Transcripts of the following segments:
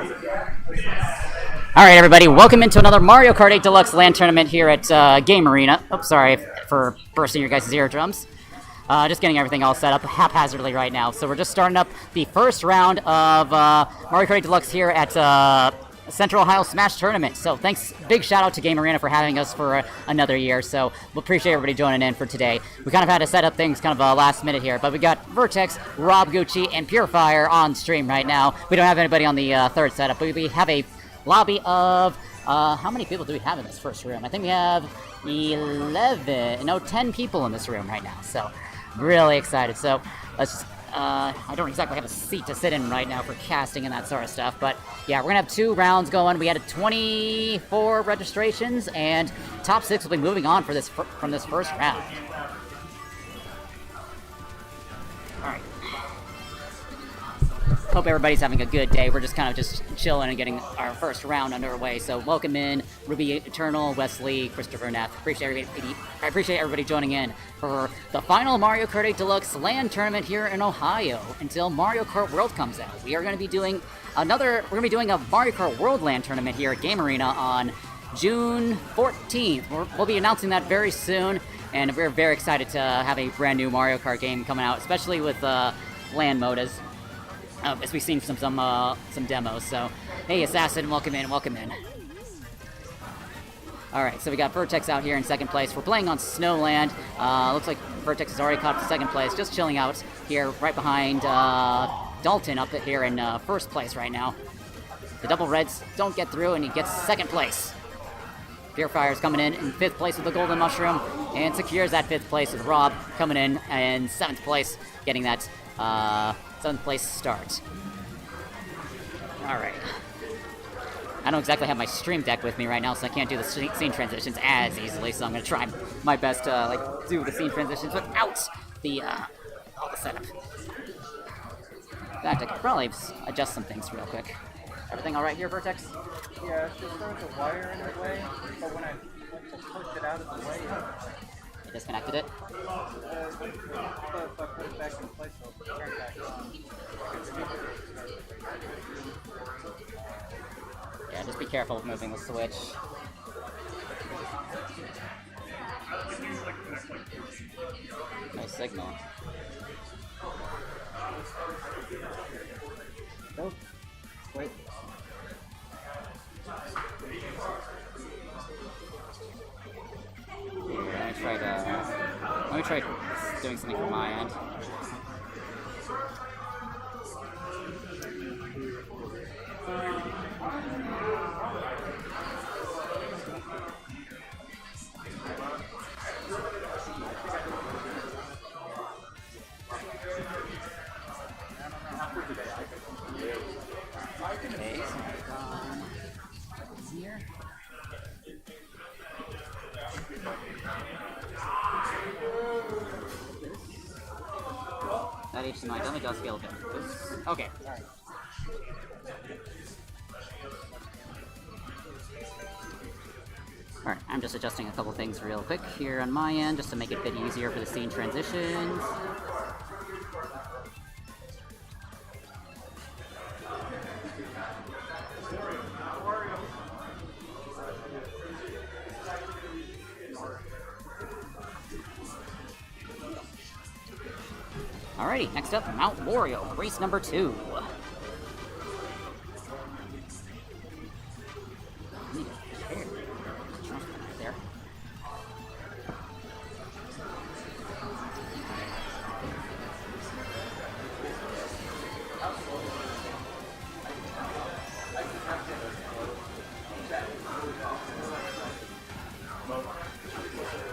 Alright everybody, welcome into another Mario Kart 8 Deluxe LAN tournament here at Game Arena. Oops, sorry for bursting your guys' eardrums. Just getting everything all set up haphazardly right now. So we're just starting up the first round of Mario Kart 8 Deluxe here at Central Ohio Smash Tournament. So thanks, big shout out to Game Arena for having us for another year. So we appreciate everybody joining in for today. We kind of had to set up things kind of last minute here, but we got Vertex, Rob Gucci, and Purifier on stream right now. We don't have anybody on the third setup, but we have a lobby of, how many people do we have in this first room? I think we have 10 people in this room right now, so really excited. So let's just, I don't exactly have a seat to sit in right now for casting and that sort of stuff, but yeah, we're gonna have 2 rounds going. We had 24 registrations, and top 6 will be moving on for this from this first round. Alright. Hope everybody's having a good day. We're just kind of just chilling and getting our first round underway. So welcome in Ruby Eternal, Wesley, Christopher Neff. I appreciate everybody joining in for the final Mario Kart 8 Deluxe LAN tournament here in Ohio until Mario Kart World comes out. We are going to be doing a Mario Kart World LAN tournament here at Game Arena on June 14th. We'll be announcing that very soon, and we're very excited to have a brand new Mario Kart game coming out, especially with LAN mode as we've seen some demos. So, hey, Assassin, welcome in, welcome in. Alright, so we got Vertex out here in second place. We're playing on Snowland. Looks like Vertex has already caught up to second place, just chilling out here right behind Dalton up here in first place right now. The double reds don't get through, and he gets second place. Purifire's coming in fifth place with the golden mushroom, and secures that fifth place with Rob coming in seventh place, getting that 7th place start. Alright. I don't exactly have my stream deck with me right now, so I can't do the scene transitions as easily, so I'm going to try my best to do the scene transitions without all the setup. In fact, I could probably adjust some things real quick. Everything alright here, Vertex? Yeah, it's just there's a wire in the way, but when I went to push it out of the way, it disconnected it? if I put it back in place, it'll turn back on. Yeah, just be careful of moving the switch. No signal. Nope. Wait. Let me try doing something from my end. Okay, so I've gone here. That HDMI definitely does feel a bit loose. Okay. Alright, I'm just adjusting a couple things real quick here on my end, just to make it a bit easier for the scene transitions. Alrighty, next up, Mount Wario, race number 2. There.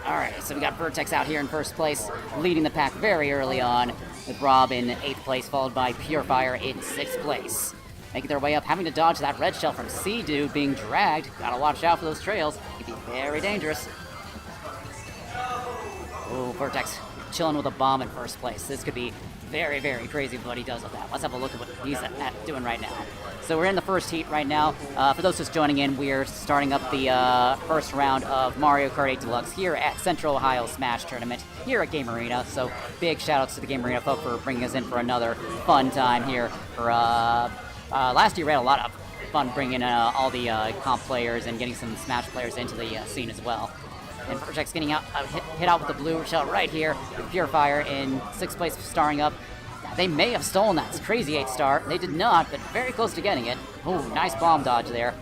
Alright, so we got Vertex out here in first place, leading the pack very early on, with Rob in 8th place, followed by Purifier in 6th place. Making their way up, having to dodge that red shell from C-Dude being dragged. Gotta watch out for those trails. It can be very dangerous. Oh, Vertex chilling with a bomb in first place. This could be very, very crazy what he does with that. Let's have a look at what he's doing right now. So we're in the first heat right now. For those just joining in, we're starting up the first round of Mario Kart 8 Deluxe here at Central Ohio Smash Tournament here at Game Arena. So big shout-outs to the Game Arena folk for bringing us in for another fun time here. For last year we had a lot of fun bringing all the comp players and getting some Smash players into the scene as well. And Project's getting hit out with the blue shell right here. Purifier in 6th place, starring up. They may have stolen that. It's crazy 8-star. They did not, but very close to getting it. Oh, nice bomb dodge there.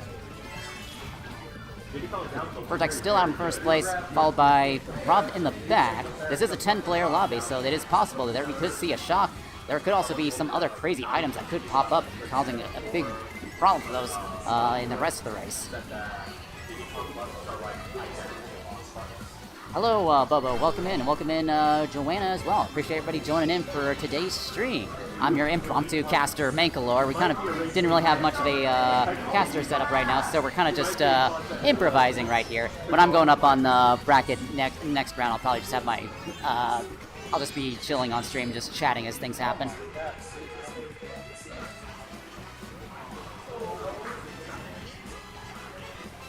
Vertex still out in 1st place, followed by Rob in the back. This is a 10-player lobby, so it is possible that we could see a shock. There could also be some other crazy items that could pop up, causing a big problem for those in the rest of the race. Hello, Bobo. Welcome in. Welcome in, Joanna, as well. Appreciate everybody joining in for today's stream. I'm your impromptu caster, Mankalore. We kind of didn't really have much of a caster setup right now, so we're kind of just improvising right here. When I'm going up on the bracket next round, I'll probably just have my... I'll just be chilling on stream, just chatting as things happen.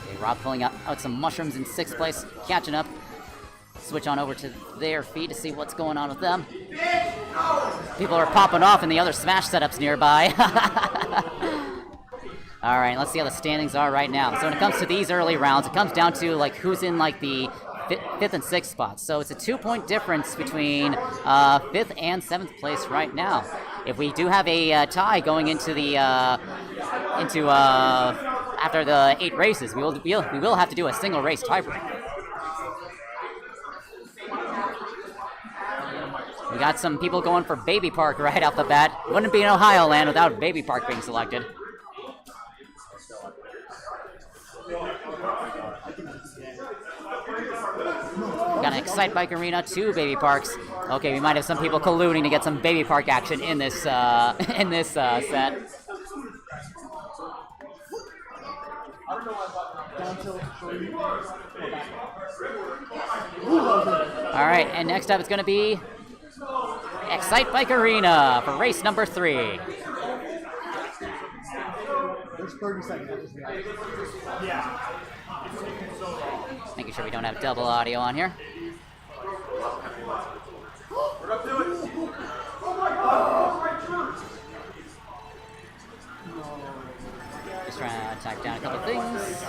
Okay, Rob pulling out some mushrooms in 6th place, catching up. Switch on over to their feed to see what's going on with them. People are popping off in the other Smash setups nearby. Alright, let's see how the standings are right now. So when it comes to these early rounds, it comes down to like who's in like the 5th and 6th spots. So it's a 2-point difference between 5th and 7th place right now. If we do have a tie going into the after the 8 races, we will have to do a single race tiebreaker. We got some people going for Baby Park right off the bat. Wouldn't be an Ohio LAN without Baby Park being selected. Got an Excite Bike Arena, 2 Baby Parks. Okay, we might have some people colluding to get some Baby Park action in this set. All right, and next up it's going to be Excite Bike Arena for race number 3. There's 30 seconds. Yeah. Making sure we don't have double audio on here. Just trying to attack down a couple things.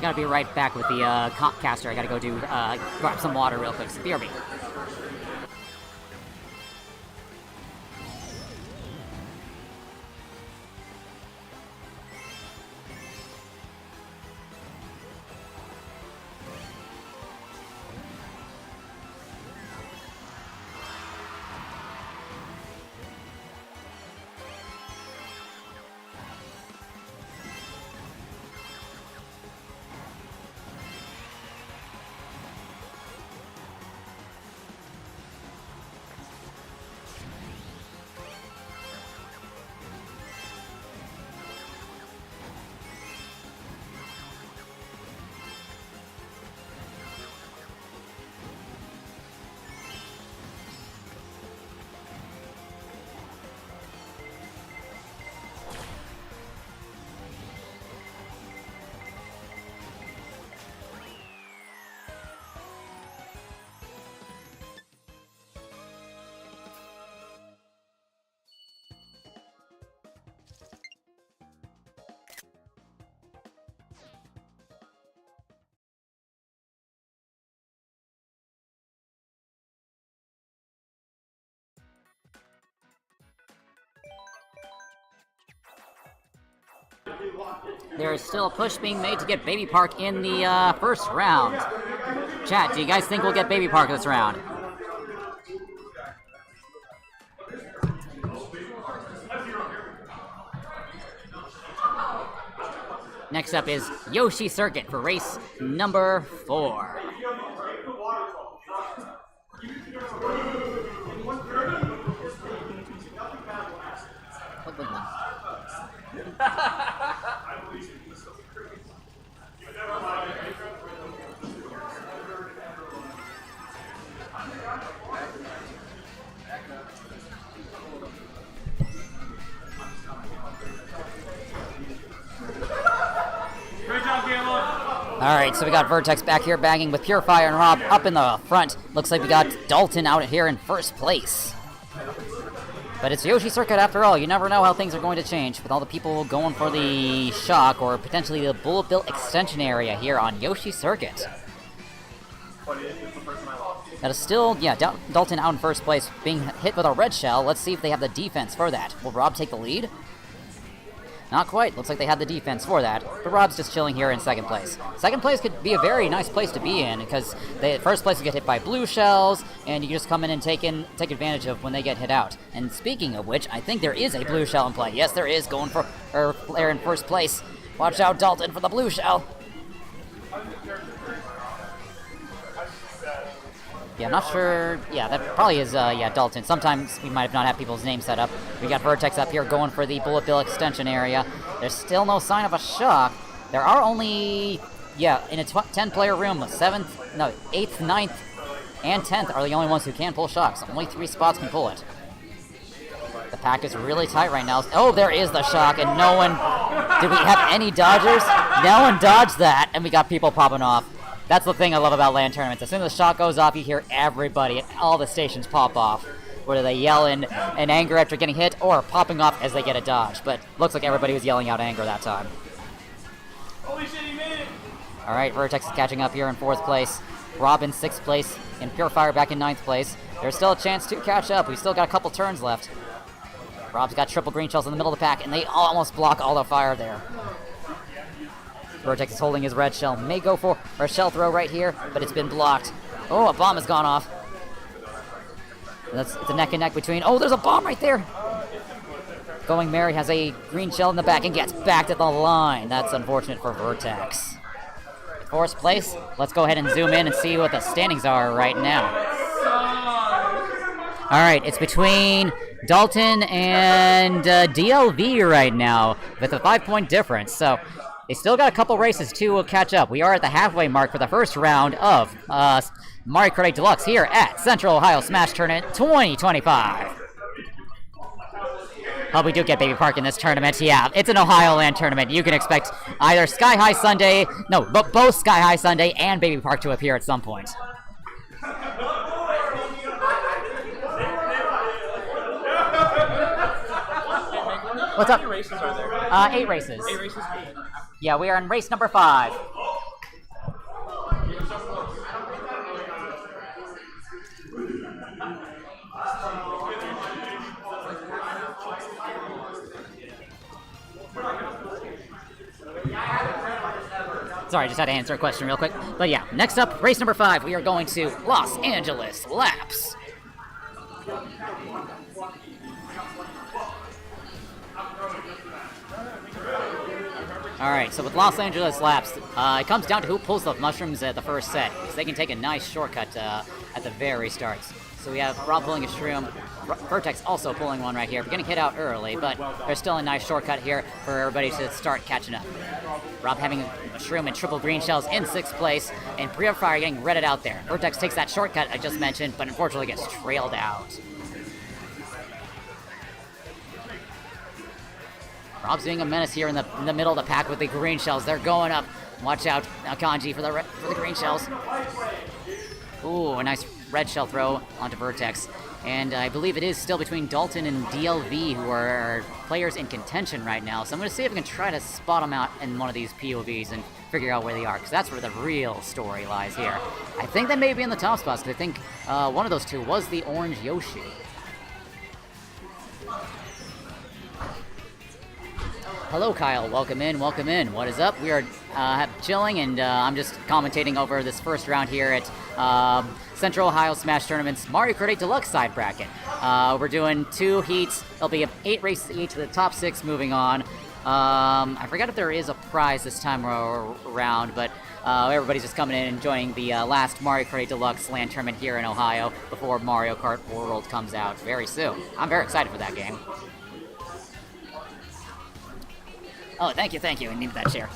Gotta be right back with the comp caster. I gotta go grab some water real quick. So BRB. There is still a push being made to get Baby Park in the first round. Chat, do you guys think we'll get Baby Park this round? Next up is Yoshi Circuit for race number 4. Alright, so we got Vertex back here bagging with Purifier and Rob up in the front. Looks like we got Dalton out here in first place. But it's Yoshi Circuit after all. You never know how things are going to change with all the people going for the shock or potentially the bullet bill extension area here on Yoshi Circuit. That is still, yeah, Dalton out in first place, being hit with a red shell. Let's see if they have the defense for that. Will Rob take the lead? Not quite. Looks like they had the defense for that. But Rob's just chilling here in second place. Second place could be a very nice place to be in, because first place you get hit by blue shells, and you just come in and take advantage of when they get hit out. And speaking of which, I think there is a blue shell in play. Yes, there is, going for player in first place. Watch out, Dalton, for the blue shell. Yeah, I'm not sure. Yeah, that probably is, Dalton. Sometimes we might have not had people's names set up. We got Vertex up here going for the bullet bill extension area. There's still no sign of a shock. There are only, in a 10-player room, 7th, 8th, 9th, and 10th are the only ones who can pull shocks. Only 3 spots can pull it. The pack is really tight right now. Oh, there is the shock, and no one... Did we have any dodgers? No one dodged that, and we got people popping off. That's the thing I love about LAN tournaments. As soon as the shot goes off, you hear everybody at all the stations pop off. Whether they yell in anger after getting hit, or popping off as they get a dodge. But looks like everybody was yelling out anger that time. Holy shit, he made it! Alright, Vertex is catching up here in 4th place. Rob in 6th place, and Purifier back in 9th place. There's still a chance to catch up. We've still got a couple turns left. Rob's got triple green shells in the middle of the pack, and they almost block all the fire there. Vertex is holding his red shell. May go for a shell throw right here, but it's been blocked. Oh, a bomb has gone off. It's a neck and neck between... Oh, there's a bomb right there! Going Mary has a green shell in the back and gets back to the line. That's unfortunate for Vertex. 4th place. Let's go ahead and zoom in and see what the standings are right now. Alright, it's between Dalton and DLV right now with a 5-point difference. So they still got a couple races to catch up. We are at the halfway mark for the first round of Mario Kart 8 Deluxe here at Central Ohio Smash Tournament 2025. Oh, we do get Baby Park in this tournament. Yeah, it's an Ohio LAN tournament. You can expect either Sky High Sunday, but both Sky High Sunday and Baby Park to appear at some point. What's up? How many races are there? 8 races. 8 races? Yeah, we are in race number 5. Sorry, I just had to answer a question real quick. But yeah, next up, race number 5, we are going to Los Angeles Laps. Alright, so with Los Angeles Laps, it comes down to who pulls the mushrooms at the first set, because they can take a nice shortcut at the very start. So we have Rob pulling a shroom, Vertex also pulling one right here. We're getting hit out early, but there's still a nice shortcut here for everybody to start catching up. Rob having a shroom and triple green shells in 6th place, and Purifier getting redded out there. Vertex takes that shortcut I just mentioned, but unfortunately gets trailed out. Rob's being a menace here in the middle of the pack with the green shells. They're going up. Watch out, Kanji, for the green shells. Ooh, a nice red shell throw onto Vertex. And I believe it is still between Dalton and DLV, who are players in contention right now. So I'm going to see if I can try to spot them out in one of these POVs and figure out where they are, because that's where the real story lies here. I think they may be in the top spots, because I think one of those two was the orange Yoshi. Hello, Kyle. Welcome in. Welcome in. What is up? We are chilling, and I'm just commentating over this first round here at Central Ohio Smash Tournament's Mario Kart 8 Deluxe side bracket. We're doing 2 heats. There'll be 8 races each with the top 6 moving on. I forgot if there is a prize this time around, but everybody's just coming in and enjoying the last Mario Kart 8 Deluxe LAN tournament here in Ohio before Mario Kart World comes out very soon. I'm very excited for that game. Oh, thank you, I needed that chair.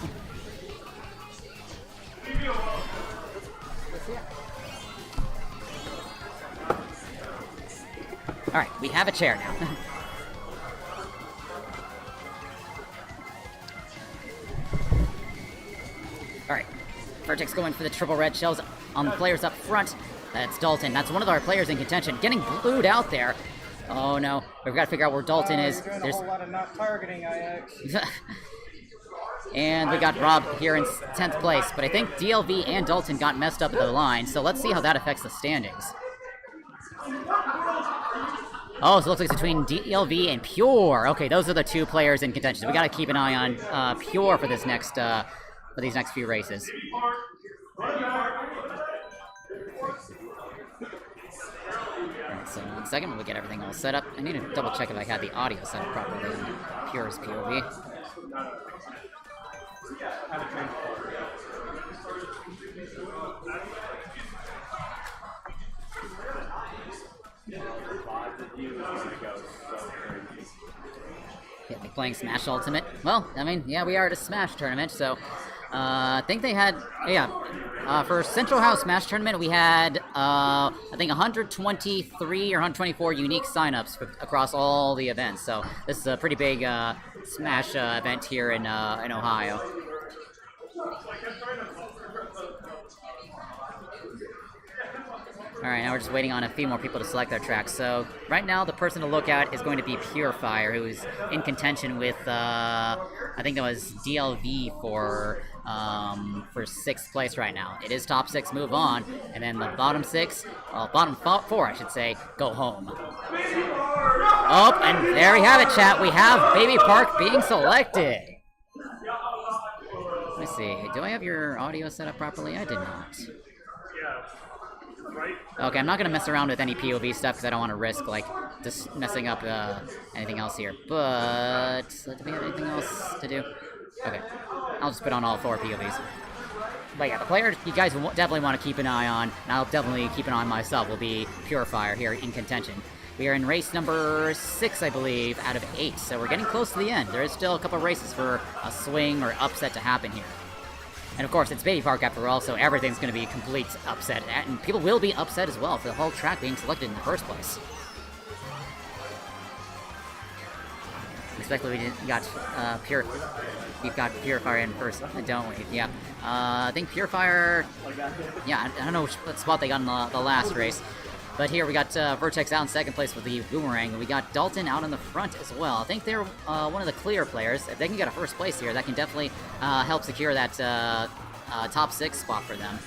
Alright, we have a chair now. Alright, Vertex going for the triple red shells on the players up front. That's Dalton. That's one of our players in contention. Getting blued out there. Oh no, we've got to figure out where Dalton is. There's a whole lot of not targeting IX. And we got Rob here in 10th place, but I think DLV and Dalton got messed up at the line, so let's see how that affects the standings. Oh, so it looks like it's between DLV and Pure. Okay, those are the two players in contention. We got to keep an eye on Pure for this next for these next few races. Alright, so 1 second, we'll get everything all set up. I need to double check if I had the audio set up properly on Pure's POV. Yeah, like playing Smash Ultimate. Well, I mean, yeah, we are at a Smash tournament, so I think they had, for Central House Smash Tournament, we had, I think 123 or 124 unique signups across all the events. So this is a pretty big Smash event here in Ohio. Alright, now we're just waiting on a few more people to select their tracks. So, right now, the person to look at is going to be Purifier, who is in contention with, I think it was DLV for 6th place right now. It is top 6, move on, and then the bottom 6, well, bottom 4, I should say, go home. Oh, and there we have it, chat. We have Baby Park being selected. Let me see. Do I have your audio set up properly? I did not. Okay, I'm not going to mess around with any POV stuff because I don't want to risk, like, just messing up anything else here. But, do we have anything else to do? Okay, I'll just put on all 4 POVs. But yeah, the player you guys definitely want to keep an eye on, and I'll definitely keep an eye on myself, will be Purifier here in contention. We are in race number 6, I believe, out of 8, so we're getting close to the end. There is still a couple of races for a swing or upset to happen here. And of course, it's Baby Park after all, so everything's going to be a complete upset. And people will be upset as well for the whole track being selected in the first place. Especially we've got Purifier in first, don't we? Yeah. I think Purifier... Yeah, I don't know what spot they got in the last race. But here we got Vertex out in 2nd place with the Boomerang, and we got Dalton out in the front as well. I think they're one of the clear players. If they can get a first place here, that can definitely help secure that top 6 spot for them.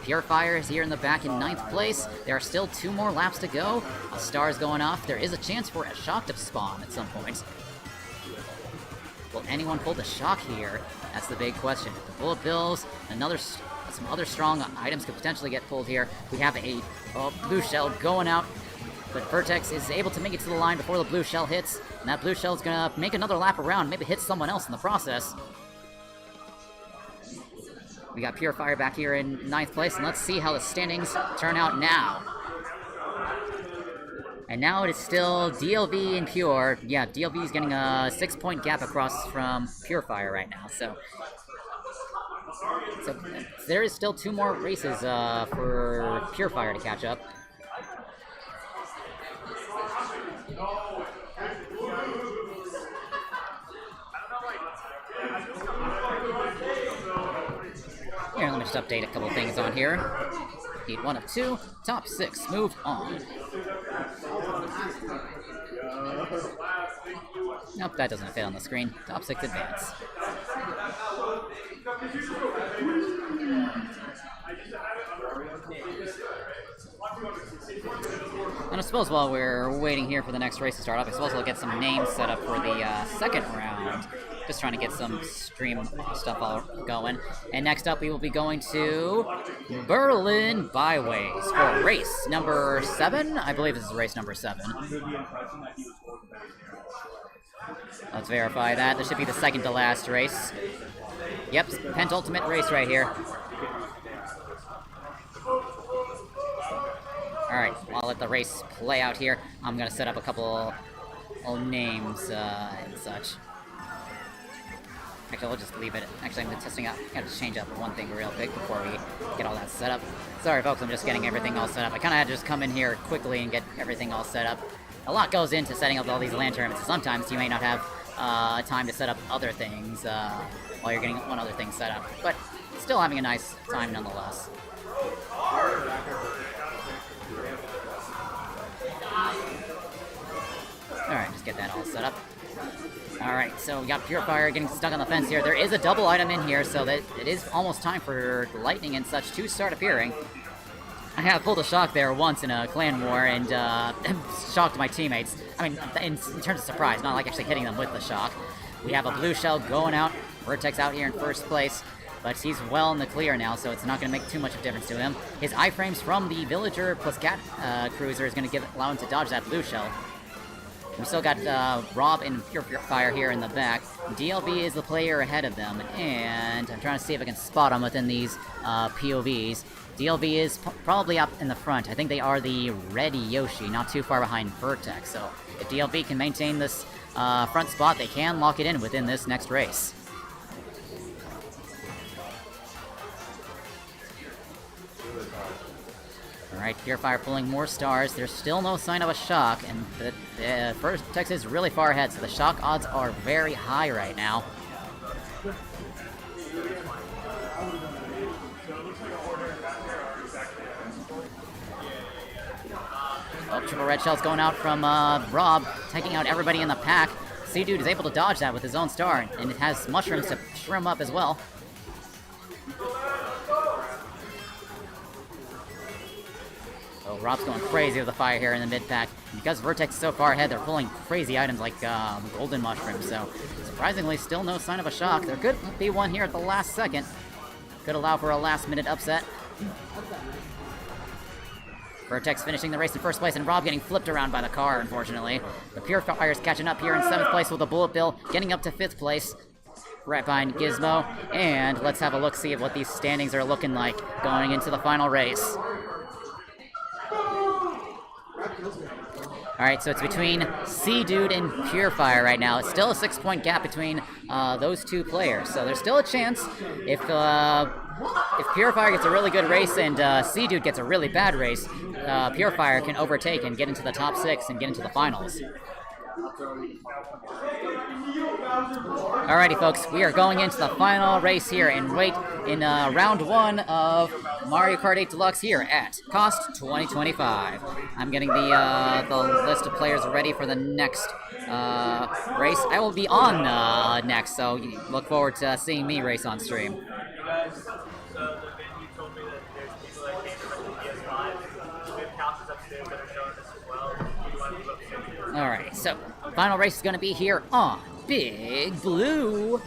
Purifier is here in the back in 9th place. There are still 2 more laps to go. A star is going off. There is a chance for a shock to spawn at some point. Will anyone pull the shock here? That's the big question. The bullet bills, some other strong items could potentially get pulled here. We have a blue shell going out, but Vertex is able to make it to the line before the blue shell hits, and that blue shell is going to make another lap around, maybe hit someone else in the process. We got Purifier back here in 9th place, and let's see how the standings turn out now. And now it is still DLV and Pure. Yeah, DLV is getting a 6-point gap across from Purifier right now, so there is still 2 more races for Purifier to catch up. Here, let me just update a couple things on here. Heat 1 of 2, top 6, move on. Nope, that doesn't fit on the screen. Top 6 advance. And I suppose while we're waiting here for the next race to start up, I suppose we'll get some names set up for the 2nd round. Just trying to get some stream stuff all going. And next up, we will be going to Berlin Byways for race number 7. I believe this is race number 7. Let's verify that. This should be the second to last race. Yep, penultimate race right here. Alright, I'll let the race play out here. I'm gonna set up a couple names and such. Actually, we'll just leave it. Actually, I'm testing out. I gotta change up one thing real quick before we get all that set up. Sorry, folks, I'm just getting everything all set up. I kind of had to just come in here quickly and get everything all set up. A lot goes into setting up all these LAN tournaments. Sometimes you may not have time to set up other things while you're getting one other thing set up. But still having a nice time nonetheless. Alright, just get that all set up. Alright, so we got Purifier getting stuck on the fence here. There is a double item in here, so that it is almost time for lightning and such to start appearing. I have pulled a shock there once in a clan war and shocked my teammates. I mean, in terms of surprise, not like actually hitting them with the shock. We have a blue shell going out. Vertex out here in first place, but he's well in the clear now, so it's not going to make too much of a difference to him. His iframes from the Villager plus Cat Cruiser is going to allow him to dodge that blue shell. We still got Rob and Purifier here in the back. DLB is the player ahead of them, and I'm trying to see if I can spot him within these POVs. DLB is probably up in the front. I think they are the Ready Yoshi, not too far behind Vertex. So if DLB can maintain this front spot, they can lock it in within this next race. Alright, Purifier pulling more stars. There's still no sign of a shock, and the Vertex is really far ahead, so the shock odds are very high right now. Oh, triple red shell's going out from Rob, taking out everybody in the pack. C-Dude is able to dodge that with his own star, and it has mushrooms to shrimp up as well. Oh, Rob's going crazy with the fire here in the mid-pack. Because Vertex is so far ahead, they're pulling crazy items like golden mushrooms, so surprisingly, still no sign of a shock. There could be one here at the last second. Could allow for a last-minute upset. Vertex finishing the race in first place, and Rob getting flipped around by the car, unfortunately. The Purifier's catching up here in 7th place with a Bullet Bill, getting up to 5th place. Right behind Gizmo, and let's have a look-see at what these standings are looking like going into the final race. Alright, so it's between C-Dude and Purifier right now. It's still a 6-point gap between those two players, so there's still a chance if Purifier gets a really good race and C-Dude gets a really bad race, Purifier can overtake and get into the top 6 and get into the finals. Alrighty, folks, we are going into the final race here in round 1 of Mario Kart 8 Deluxe here at Cost 2025. I'm getting the list of players ready for the next race. I will be on next, so look forward to seeing me race on stream. Alright, so final race is going to be here on Big Blue.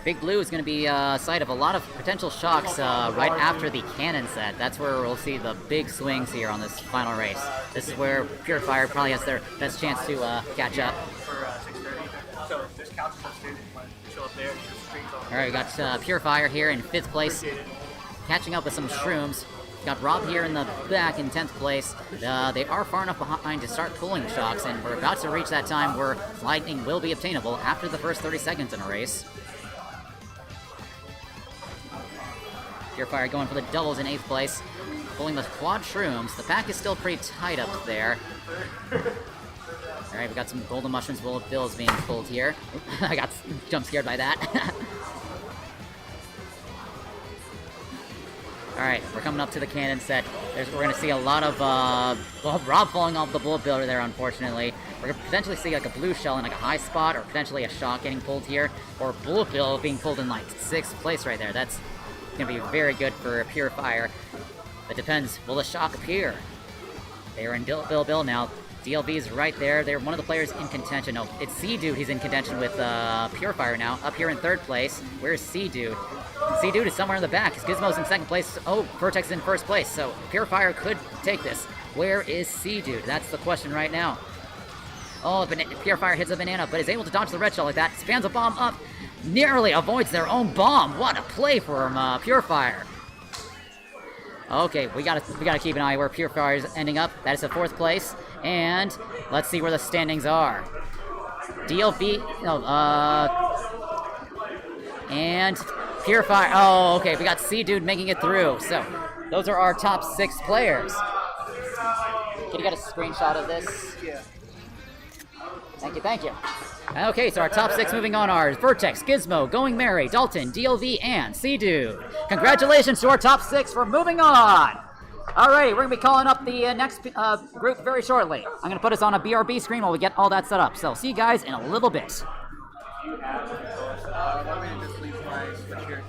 Big Blue is going to be a site of a lot of potential shocks right after the cannon set. That's where we'll see the big swings here on this final race. This is where Purifier probably has their best chance to catch up. Alright, we got Purifier here in 5th place, catching up with some shrooms. Got Rob here in the back in 10th place. They are far enough behind to start pulling shocks, and we're about to reach that time where lightning will be obtainable after the first 30 seconds in a race. Purifier going for the doubles in 8th place, pulling the quad shrooms. The pack is still pretty tight up there. Alright, we got some golden mushrooms, bullet bills being pulled here. I got jump scared by that. Alright, we're coming up to the cannon set. We're going to see a lot of, well, Rob falling off the bullet bill there, unfortunately. We're going to potentially see, like, a blue shell in, like, a high spot, or potentially a shock getting pulled here, or a bullet bill being pulled in, like, 6th place right there. That's going to be very good for a Purifier. It depends. Will the shock appear? They are in Bill now. DLB is right there. They're one of the players in contention. No, it's C-Dude. He's in contention with Purifier now. Up here in 3rd place. Where's C-Dude? C-Dude is somewhere in the back. Gizmo's in 2nd place. Oh, Vertex is in 1st place. So Purifier could take this. Where is C-Dude? That's the question right now. Oh, Purifier hits a banana, but is able to dodge the red shell like that. Spans a bomb up, nearly avoids their own bomb. What a play from Purifier. Okay, we gotta keep an eye where Purifier is ending up. That is the 4th place, and let's see where the standings are. DLV, no, and Purifier. Oh, okay, we got C-Dude making it through. So, those are our top 6 players. Can you get a screenshot of this? Yeah. Thank you, thank you. Okay, so our top 6 moving on are Vertex, Gizmo, Going Merry, Dalton, DLV, and C-Dude. Congratulations to our top 6 for moving on! Alrighty, we're going to be calling up the next group very shortly. I'm going to put us on a BRB screen while we get all that set up. So, see you guys in a little bit. Want me to just leave my switch here?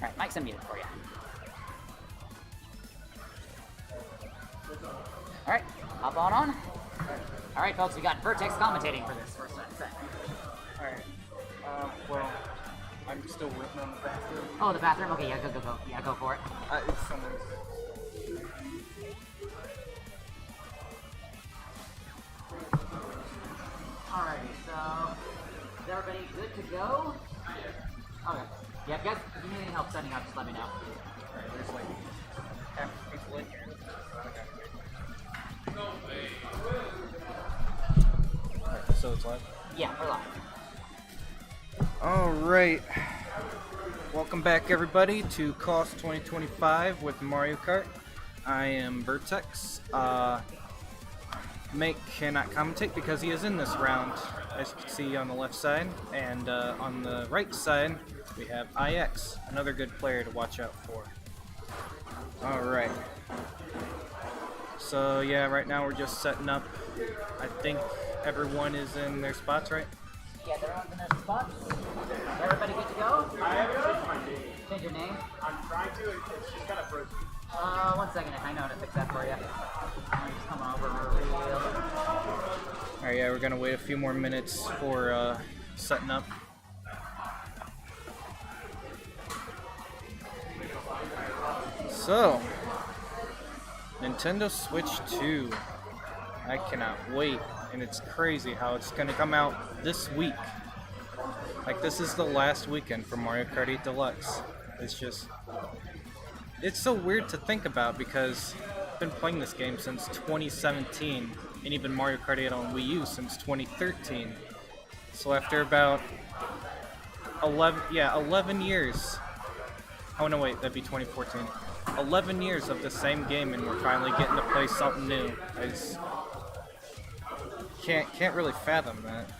Alright, Mike's unmuted for you. Alright, hop on. Alright, folks, we got Vertex commentating for this first set. Alright. Well, I'm still working on the bathroom. Oh, the bathroom? Okay, yeah, go. Yeah, go for it. It's someone's. Alrighty, so is everybody good to go? Okay. Yeah, if you need any help setting up, just let me know. Alright, there's like half the people in here. Alright, so it's live? Yeah, we're live. Alright. Welcome back, everybody, to COS 2025 with Mario Kart. I am Vertex. Mate cannot commentate because he is in this round, as you can see on the left side. And on the right side, we have IX, another good player to watch out for. Alright. So yeah, right now we're just setting up. I think everyone is in their spots, right? Yeah, everyone's in their spots. Everybody good to go? I haven't changed my name. Change your name. I'm trying to. It's just kind of broken. 1 second, I know how to fix that for you. Just come over real. Alright, yeah, we're gonna wait a few more minutes for setting up. So, Nintendo Switch 2. I cannot wait, and it's crazy how it's gonna come out this week. Like, this is the last weekend for Mario Kart 8 Deluxe. It's so weird to think about because I've been playing this game since 2017, and even Mario Kart 8 on Wii U since 2013. So after about 11 years. Oh no, wait, that'd be 2014. 11 years of the same game, and we're finally getting to play something new. I just can't really fathom that.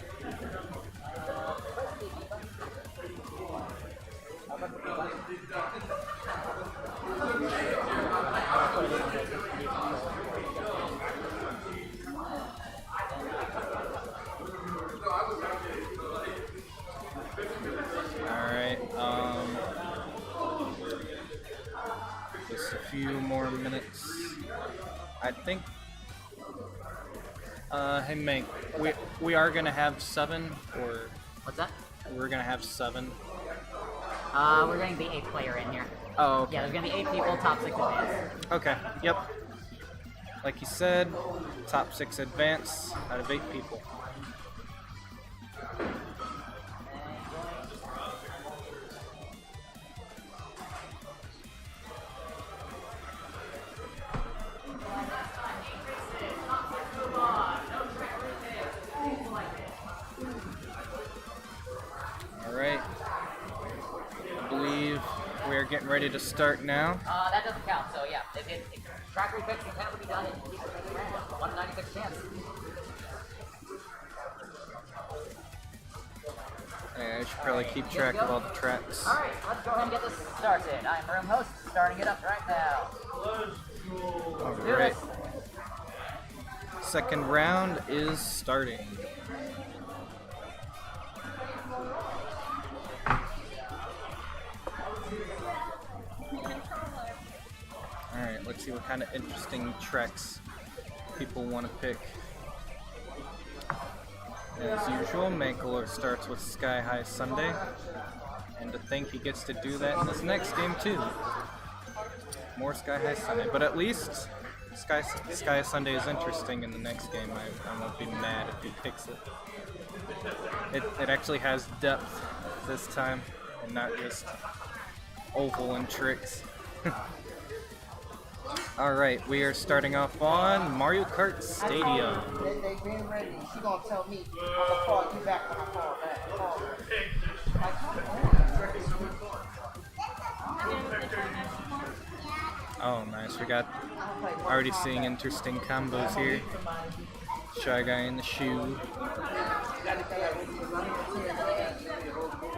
Alright, just a few more minutes. I think, hey Mink, we are gonna have 7, or What's that? we're gonna have 7. We're getting the 8th player in here. Oh, okay. Yeah, there's gonna be 8 people, top 6 advance. Okay, yep. Like you said, top 6 advance out of 8 people. Alright. I believe we're getting ready to start now. That doesn't count, so yeah. Track refixing can be done in 196 chance. Yeah, I should probably keep track of all the tracks. Alright, let's go ahead and get this started. I'm room host, starting it up right now. Alright. Second round is starting. Alright, let's see what kind of interesting tracks people want to pick. As usual, Mancolor starts with Sky High Sunday, and to think he gets to do that in this next game too. More Sky High Sunday, but at least Sky High Sunday is interesting in the next game. I won't be mad if he picks it. It actually has depth this time, and not just oval and tricks. Alright, we are starting off on Mario Kart Stadium. They been ready. She gonna tell me I'm gonna call you back when I call back. Call her. Like, come on. Oh, nice. We got already seeing interesting combos here. Shy Guy in the shoe.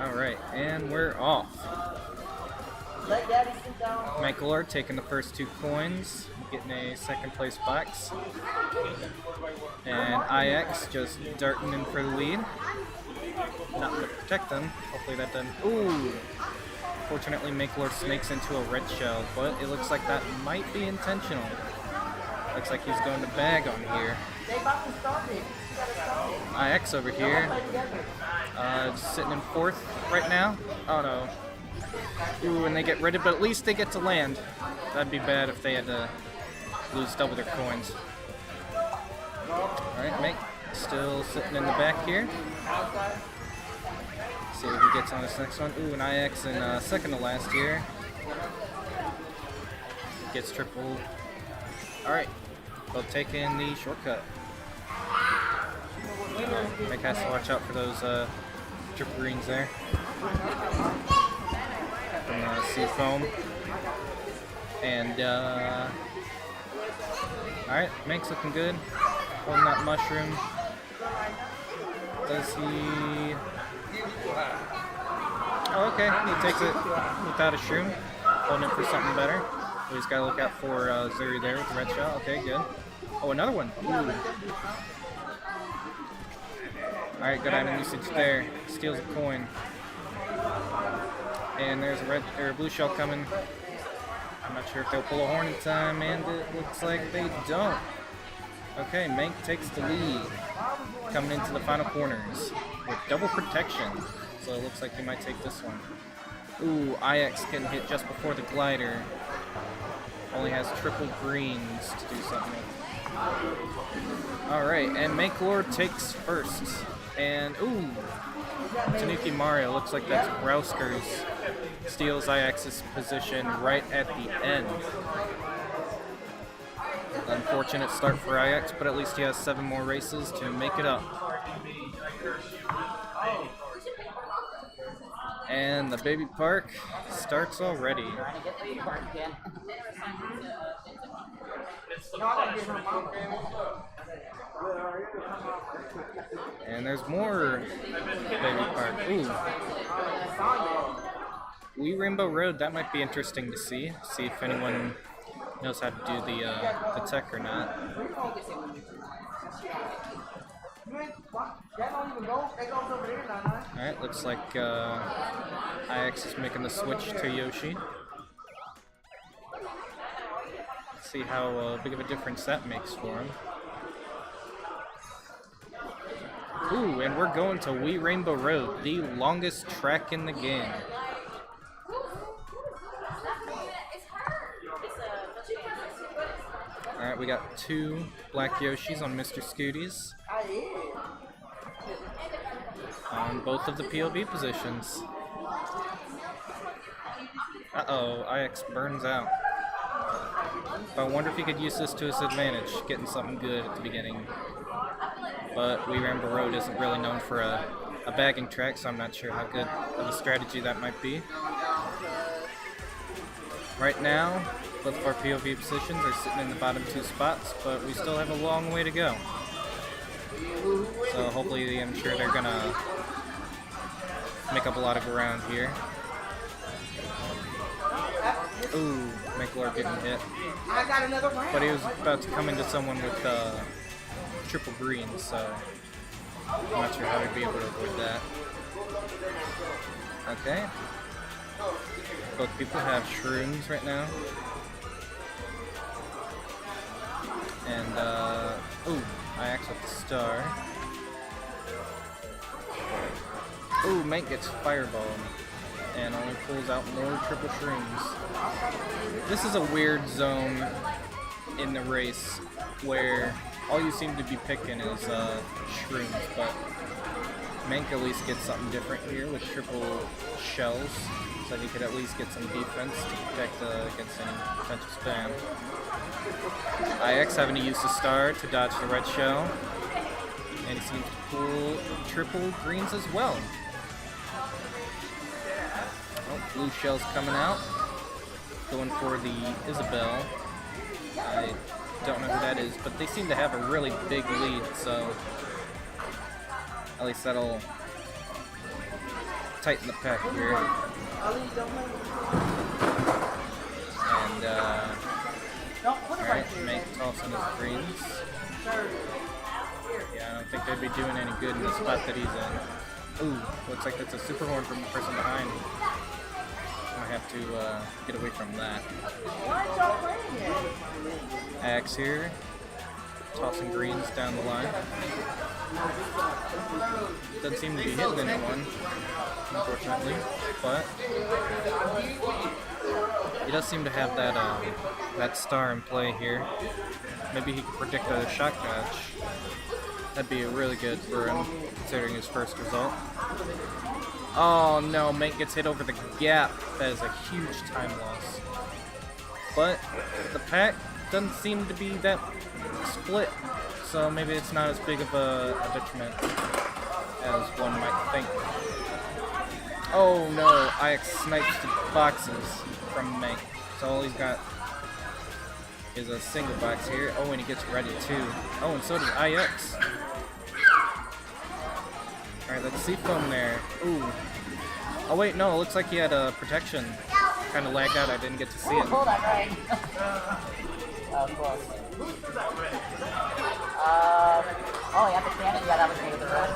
Alright, and we're off. Let daddy sit down. Mancolor taking the first 2 coins, getting a second place box. And IX just darting in for the lead. Not to protect them. Hopefully that doesn't. Ooh! Fortunately, Makelord snakes into a red shell, but it looks like that might be intentional. Looks like he's going to bag on here. IX over here, just sitting in fourth right now. Oh no. Ooh, and they get rid of it, but at least they get to land. That'd be bad if they had to lose double their coins. Alright, Make still sitting in the back here. See if he gets on this next one. Ooh, an IX in second to last here. Gets tripled. Alright, both taking the shortcut. Make has to watch out for those triple greens there. From Sea Foam. And, alright, Make's looking good. Holding that mushroom. Does he... Oh, okay, he takes it without a shroom. Holding it for something better. We just gotta look out for Zuri there with the red shell. Okay, good. Oh, another one. Ooh. Alright, good item usage there. Steals a coin. And there's a red or a blue shell coming. I'm not sure if they'll pull a horn in time, and it looks like they don't. Okay, Mank takes the lead. Coming into the final corners with double protection. So it looks like he might take this one. Ooh, IX getting hit just before the glider. Only has triple greens to do something with. Alright, and Manklord takes first. And, ooh, Tanuki Mario, looks like that's Browskers. Steals IX's position right at the end. Unfortunate start for IX, but at least he has 7 more races to make it up. And the baby park starts already. And there's more baby park. Ooh. Wee Rainbow Road, that might be interesting to see. See if anyone knows how to do the tech or not. Alright, looks like IX is making the switch to Yoshi. Let's see how big of a difference that makes for him. Ooh, and we're going to Wee Rainbow Road, the longest track in the game. Alright, we got 2 black Yoshis on Mr. Scooties. On both of the POV positions. Uh-oh, IX burns out. I wonder if he could use this to his advantage, getting something good at the beginning. But Wee Rainbow Road isn't really known for a bagging track, so I'm not sure how good of a strategy that might be. Right now, both of our POV positions are sitting in the bottom 2 spots, but we still have a long way to go. So hopefully, I'm sure they're gonna make up a lot of ground here. Ooh, Makelord getting hit. But he was about to come into someone with triple greens, so I'm not sure how to be able to avoid that. Okay. Both people have shrooms right now. And, ooh, IX with the star. Ooh, Mank gets fireballed and only pulls out more triple shrooms. This is a weird zone in the race where all you seem to be picking is shrooms, but Mank at least gets something different here with triple shells, so he could at least get some defense to protect against any potential spam. IX having to use the star to dodge the red shell, and he seems to pull triple greens as well. Oh, blue shell's coming out, going for the Isabelle. I don't know who that is, but they seem to have a really big lead, so at least that'll tighten the pack here. And, alright, Make tossing his greens. Yeah, I don't think they'd be doing any good in the spot that he's in. Ooh, looks like that's a super horn from the person behind. have to get away from that. Why aren't y'all playing it? Axe here, tossing greens down the line. Doesn't seem to be hitting anyone, unfortunately, but he does seem to have that that star in play here. Maybe he can predict a shot dodge. That'd be really good for him, considering his first result. Oh no, Mate gets hit over the gap. That is a huge time loss. But the pack doesn't seem to be that split, so maybe it's not as big of a detriment as one might think. Oh no, IX snipes the boxes from Mate. So all he's got is a single box here. Oh, and he gets ready too. Oh, and so does IX. Alright, let's see foam there. Ooh. Oh wait, no, it looks like he had a protection. Kind of lagged out, I didn't get to see it. Hold on, right. Of course. Oh, yeah, the cannon. Yeah, that was me with the red.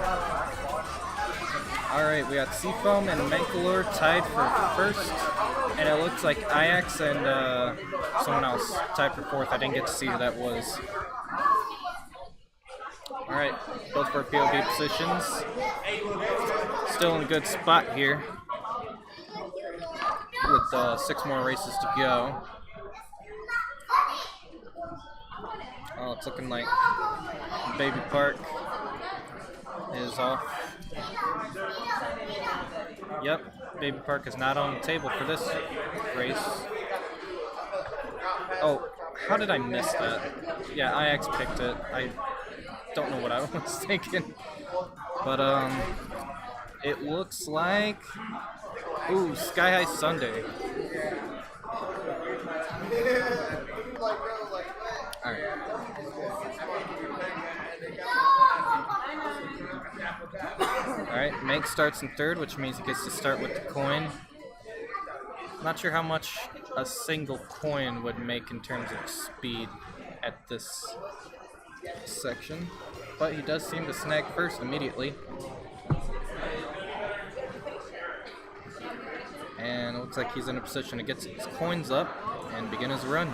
Alright, we got Seafoam and Mankalore tied for first. And it looks like IX and someone else tied for fourth. I didn't get to see who that was. Alright, both for POV positions. Still in a good spot here. With 6 more races to go. Oh, it's looking like Baby Park is off. Yep, Baby Park is not on the table for this race. Oh, how did I miss that? Yeah, IX picked it. I don't know what I was thinking. But, it looks like... Ooh, Sky High Sunday. Alright. Alright, Mank starts in third, which means he gets to start with the coin. Not sure how much a single coin would make in terms of speed at this section, but he does seem to snag first immediately. And it looks like he's in a position to get his coins up and begin his run.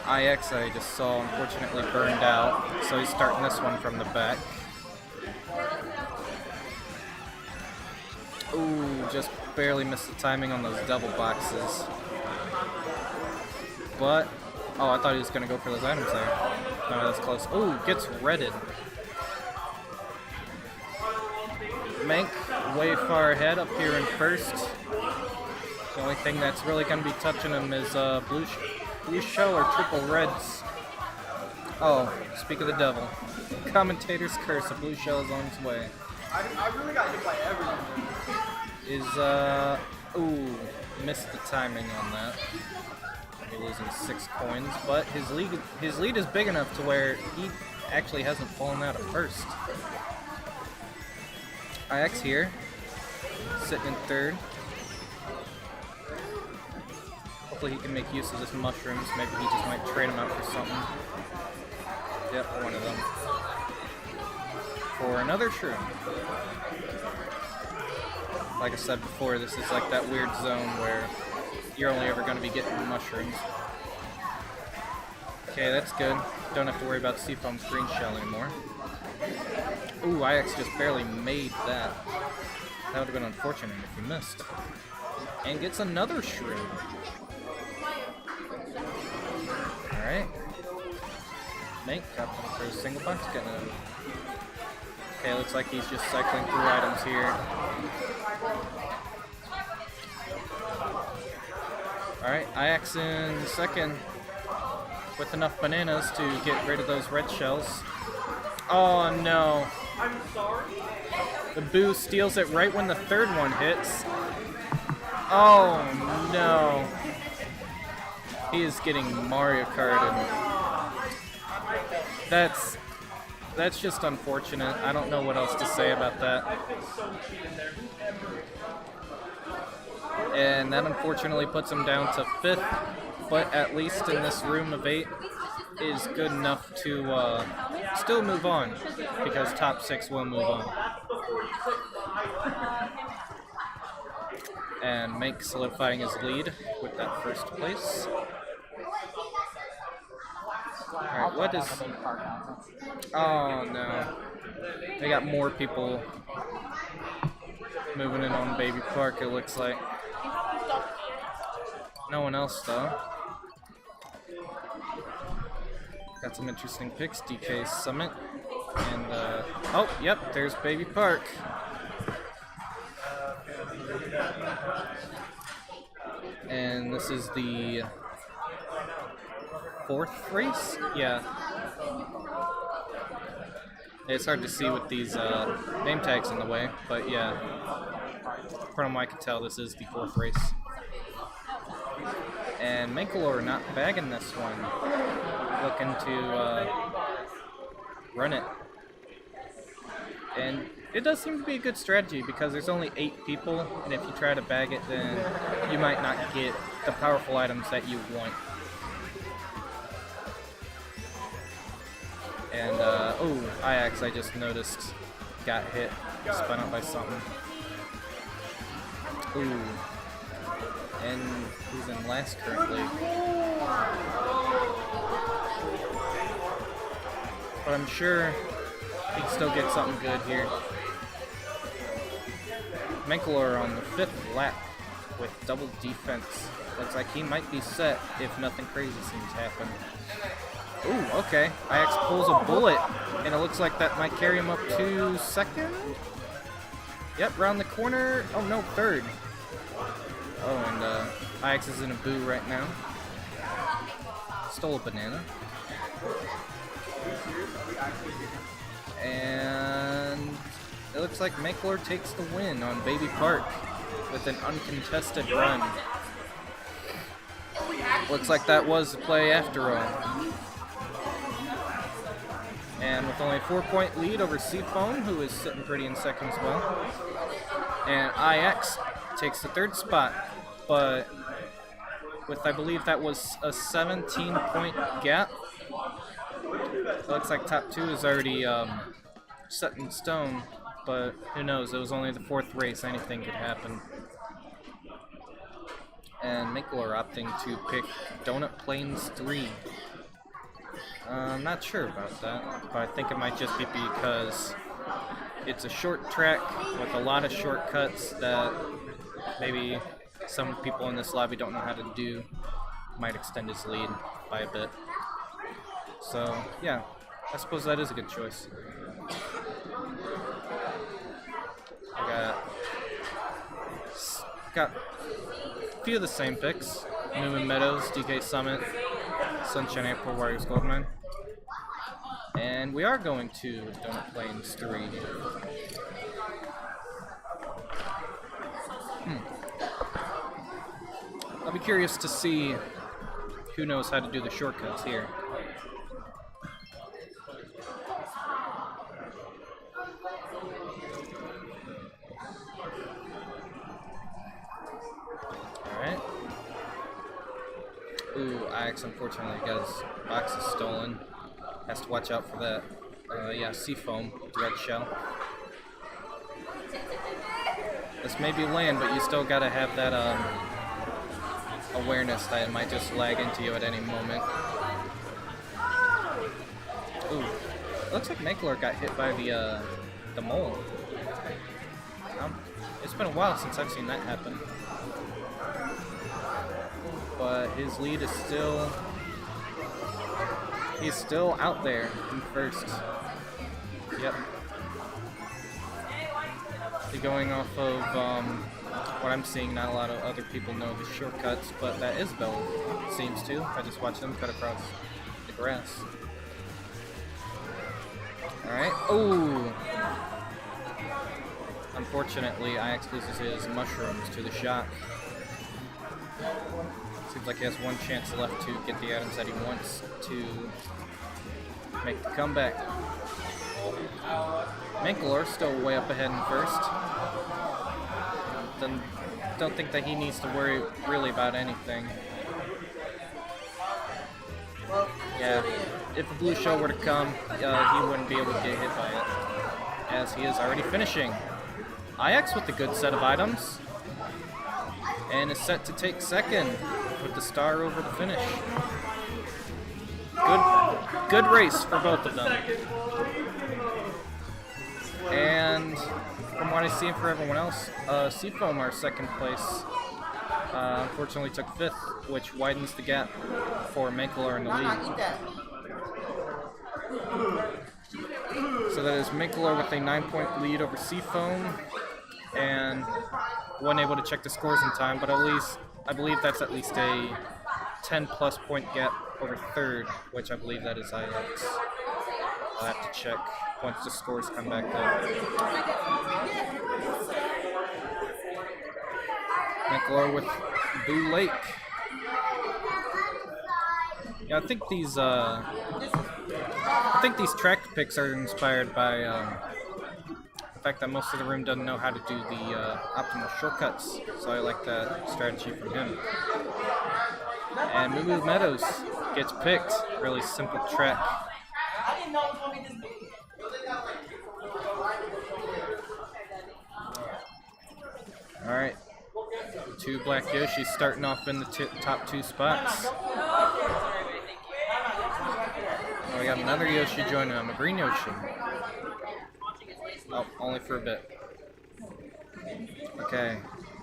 IX, I just saw, unfortunately burned out, so he's starting this one from the back. Ooh, just barely missed the timing on those double boxes. But, oh, I thought he was going to go for those items there. No, that's close. Ooh, gets redded. Mank, way far ahead up here in first. The only thing that's really going to be touching him is blue shell or triple reds. Oh, speak of the devil. Commentator's curse, a blue shell is on its way. I really got hit by everything. Ooh, missed the timing on that. He's losing 6 coins, but his lead is big enough to where he actually hasn't fallen out of first. IX here, sitting in third. Hopefully he can make use of his mushrooms. Maybe he just might trade them out for something. Yep, one of them. For another shroom. Like I said before, this is like that weird zone where you're only ever going to be getting mushrooms. Okay, that's good. Don't have to worry about Seafoam's green shell anymore. Ooh, IX just barely made that. That would have been unfortunate if he missed. And gets another shroom. Alright. Nate got one for his single box. Getting a... Okay, looks like he's just cycling through items here. Alright, IX in second with enough bananas to get rid of those red shells. Oh no. I'm sorry? The Boo steals it right when the third one hits. Oh no. He is getting Mario Karted. That's just unfortunate. I don't know what else to say about that. And that unfortunately puts him down to 5th, but at least in this room of 8 is good enough to still move on, because top 6 will move on. And Mank solidifying his lead with that first place. Alright, what is... Oh no. They got more people moving in on Baby Park, it looks like. No one else though. Got some interesting picks. DK Summit. And oh, yep, there's Baby Park. And this is the 4th race? Yeah. It's hard to see with these name tags in the way, but yeah. From what I can tell, this is the 4th race. And Mankalore not bagging this one. Looking to run it. And it does seem to be a good strategy because there's only 8 people, and if you try to bag it, then you might not get the powerful items that you want. And, oh, Ix, I just noticed, got hit, spun out by something. Ooh. And he's in last currently. But I'm sure he can still get something good here. Mankalore on the 5th lap with double defense. Looks like he might be set if nothing crazy seems to happen. Ooh, okay. Ix pulls a bullet, and it looks like that might carry him up to 2nd? Yep, round the corner. Oh no, 3rd. Oh, and Ix is in a boo right now. Stole a banana. And it looks like Mankalore takes the win on Baby Park with an uncontested run. Looks like that was the play after all. And with only a 4-point lead over Seafoam, who is sitting pretty in 2nd as well. And Ix takes the 3rd spot, but with, I believe that was a 17-point gap. It looks like top 2 is already set in stone, but who knows, it was only the 4th race, anything could happen. And Mankalore opting to pick Donut Plains 3. I'm not sure about that, but I think it might just be because it's a short track with a lot of shortcuts that maybe some people in this lobby don't know how to do. Might extend his lead by a bit. So, yeah, I suppose that is a good choice. I got a few of the same picks. Newman Meadows, DK Summit, Sunshine Airport Warriors Goldmine. And we are going to Donut Plains 3. I'll be curious to see who knows how to do the shortcuts here. Alright. Ooh, Ix unfortunately got his boxes stolen. Has to watch out for that. Yeah, Seafoam, red shell. This may be LAN, but you still gotta have that awareness that it might just lag into you at any moment. Ooh, looks like Mankalore got hit by the mole. It's been a while since I've seen that happen. But his lead is still... He's still out there in 1st. Yep. Going off of what I'm seeing, not a lot of other people know the shortcuts, but that Isabel seems to. I just watched them cut across the grass. Alright. Oh! Unfortunately, Ix loses his mushrooms to the shock. Seems like he has one chance left to get the items that he wants to make the comeback. Mankalore still way up ahead in 1st. Don't think that he needs to worry really about anything. Yeah, if a blue shell were to come, he wouldn't be able to get hit by it, as he is already finishing. Ix with a good set of items. and is set to take second with the star over the finish. Good race for both of them. And from what I see for everyone else, Seafoam, our second place, unfortunately took 5th, which widens the gap for Mankalor in the lead. So that is Mankalor with a 9-point lead over Seafoam, and wasn't able to check the scores in time, but at least I believe that's at least a 10+ point gap over 3rd, which I believe that is IX. I'll have to check once the scores come back up. Mankalor with Boo Lake. Yeah, I think these track picks are inspired by the fact that most of the room doesn't know how to do the optimal shortcuts, so I like that strategy from him. And Moo Meadows gets picked. Really simple track. Alright. 2 Black Yoshis starting off in the top 2 spots. Oh, we got another Yoshi joining him, a green Yoshi. Oh, only for a bit. Okay.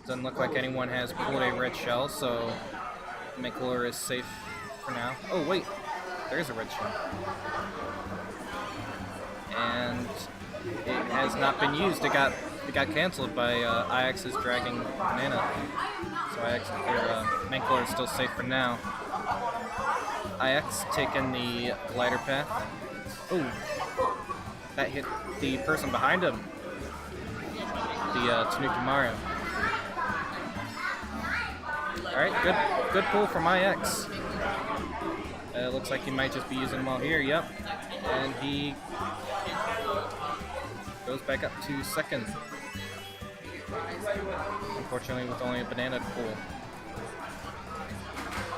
Doesn't look like anyone has pulled a red shell, so Mankalor is safe for now. Oh, wait. There's a red shell. And it has not been used. It got canceled by IX's dragging Banana. So Mankalor is still safe for now. IX taking the glider path. Oh, that hit the person behind him. The Tanuki Mario. Alright, good pull from IX. Looks like he might just be using them all here, yep. And he goes back up to 2nd. Unfortunately, with only a banana to pull.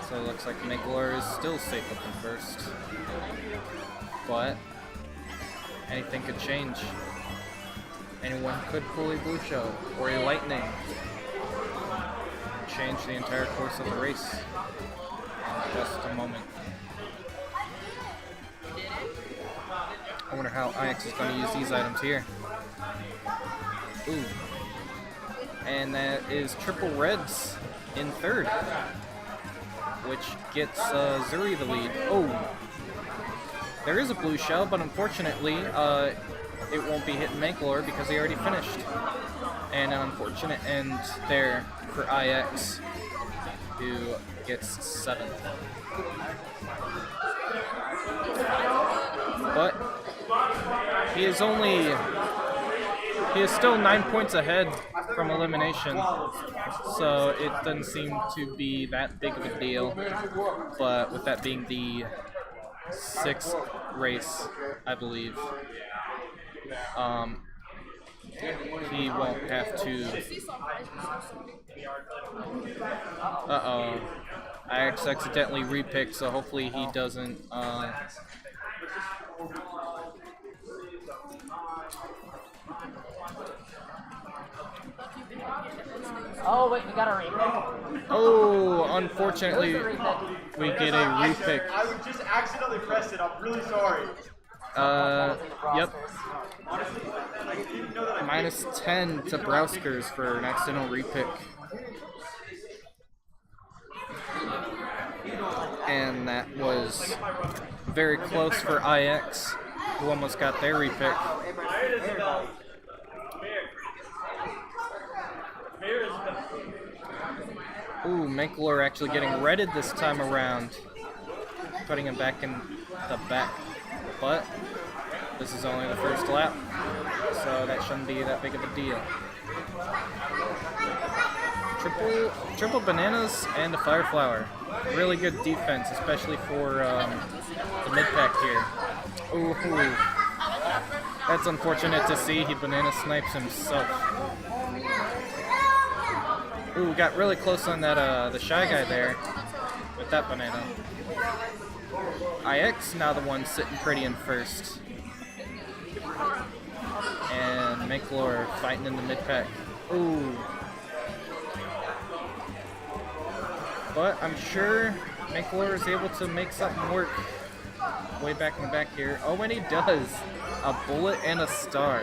So it looks like Mankalor is still safe up in 1st. But anything could change. Anyone could pull a blue shell or a lightning. Change the entire course of the race in just a moment. I wonder how IX is going to use these items here. Ooh. And that is triple reds in 3rd, which gets Zuri the lead. Oh, there is a blue shell, but unfortunately it won't be hitting Mankalor because he already finished. And an unfortunate end there for IX, who gets 7th. But he is still 9 points ahead from elimination, so it doesn't seem to be that big of a deal. But with that being the 6th race, I believe, he won't have to. Uh-oh. I accidentally repicked, so hopefully he doesn't. Oh, wait, we got a repick. Oh, unfortunately, we get a repick. I would just accidentally pressed it. I'm really sorry. Yep. Minus 10 to Browskers for an accidental repick. And that was very close for IX, who almost got their repick. Ooh, Mankalor actually getting redded this time around, putting him back in the back. But this is only the first lap, so that shouldn't be that big of a deal. Triple bananas and a fire flower. Really good defense, especially for the mid pack here. Ooh, that's unfortunate to see. He banana snipes himself. Ooh, got really close on that the shy guy there with that banana. IX now the one sitting pretty in 1st. And Mankalor fighting in the mid pack. Ooh. But I'm sure Mancolor is able to make something work way back in the back here. Oh, and he does. A bullet and a star.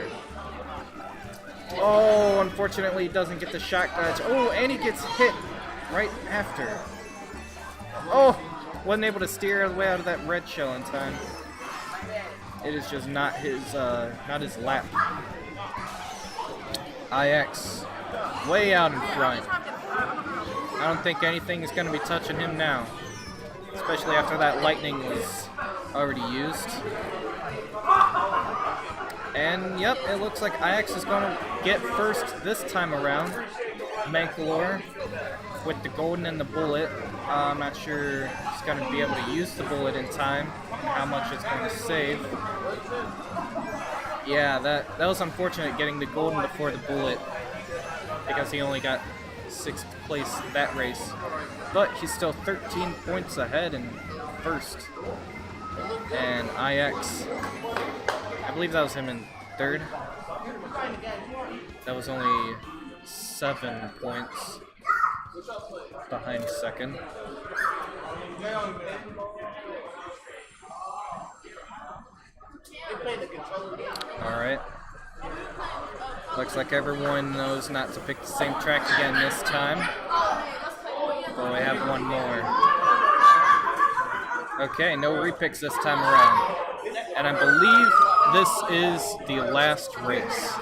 Oh, unfortunately, he doesn't get the shot dodge. Oh, and he gets hit right after. Oh, wasn't able to steer his way out of that red shell in time. It is just not his lap. IX, way out in front. I don't think anything is going to be touching him now, especially after that lightning was already used. And yep, it looks like IX is going to get first this time around. Mancolor with the golden and the bullet. I'm not sure he's going to be able to use the bullet in time and how much it's going to save. Yeah, that was unfortunate getting the golden before the bullet because he only got 6th place that race. But he's still 13 points ahead in first. And IX, I believe that was him in third. That was only 7 points behind second. Alright. Looks like everyone knows not to pick the same track again this time. But we have one more. Okay, no repicks this time around. And I believe this is the last race.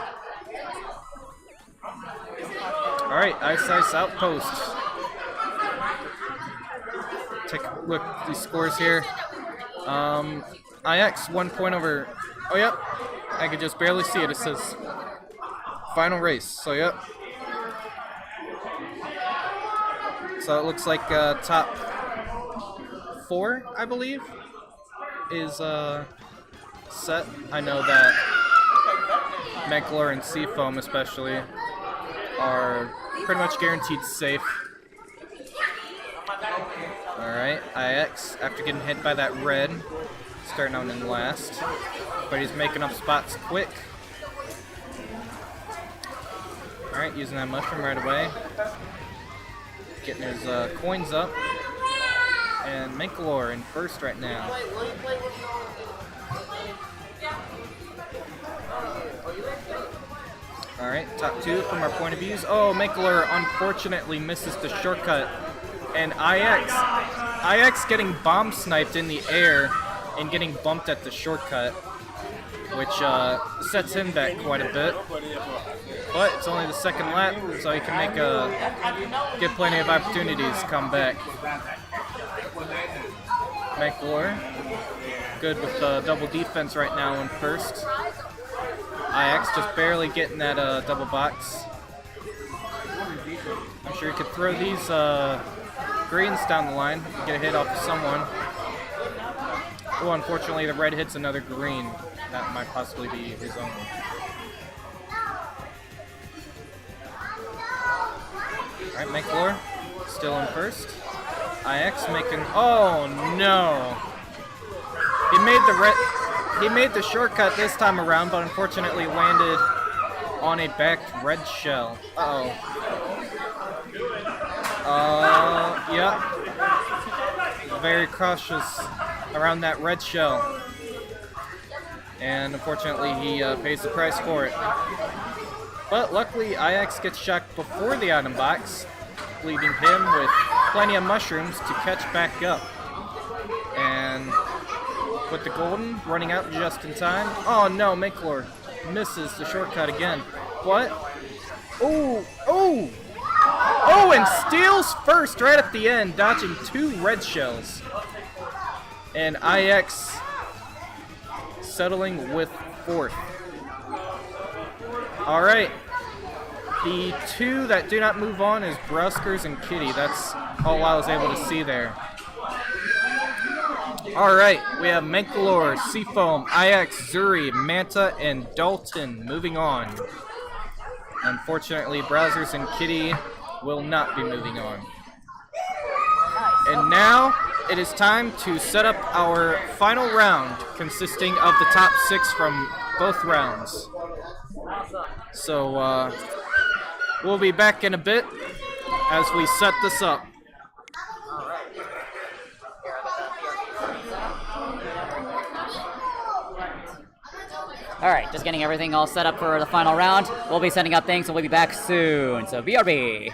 Alright, Ice Outpost. Take a look at these scores here. IX 1 point over. Oh, yep. I could just barely see it. It says final race. So, yep. So it looks like top 4, I believe, is set. I know that Mancolor and Seafoam especially are pretty much guaranteed safe. Alright, IX, after getting hit by that red, starting out in last. But he's making up spots quick. Alright, using that mushroom right away. Getting his coins up. And Mancolor in first right now. Alright, top 2 from our point of views. Oh, Mancolor unfortunately misses the shortcut. And IX getting bomb sniped in the air and getting bumped at the shortcut, which sets him back quite a bit. But it's only the second lap, so he can get plenty of opportunities to come back. Mancolor, good with double defense right now in first. IX just barely getting that double box. I'm sure he could throw these greens down the line, get a hit off of someone. Oh, unfortunately the red hits another green. That might possibly be his own. Alright, Mancolor still in first. IX making, oh no! He made the shortcut this time around, but unfortunately landed on a backed red shell. Uh-oh. Yeah. Very cautious around that red shell. And unfortunately he pays the price for it. But luckily IX gets shocked before the item box, leaving him with plenty of mushrooms to catch back up. And with the golden running out just in time. Oh no, Mancolor misses the shortcut again. What? Oh, oh! Oh, and steals first right at the end, dodging 2 red shells. And IX settling with 4th. Alright. The 2 that do not move on is Bruskers and Kitty. That's all I was able to see there. Alright, we have Mancolor, Seafoam, IX, Zuri, Manta, and Dalton moving on. Unfortunately, Browsers and Kitty will not be moving on. And now it is time to set up our final round, consisting of the top 6 from both rounds. So we'll be back in a bit as we set this up. Alright, just getting everything all set up for the final round. We'll be setting up things, and we'll be back soon. So, BRB.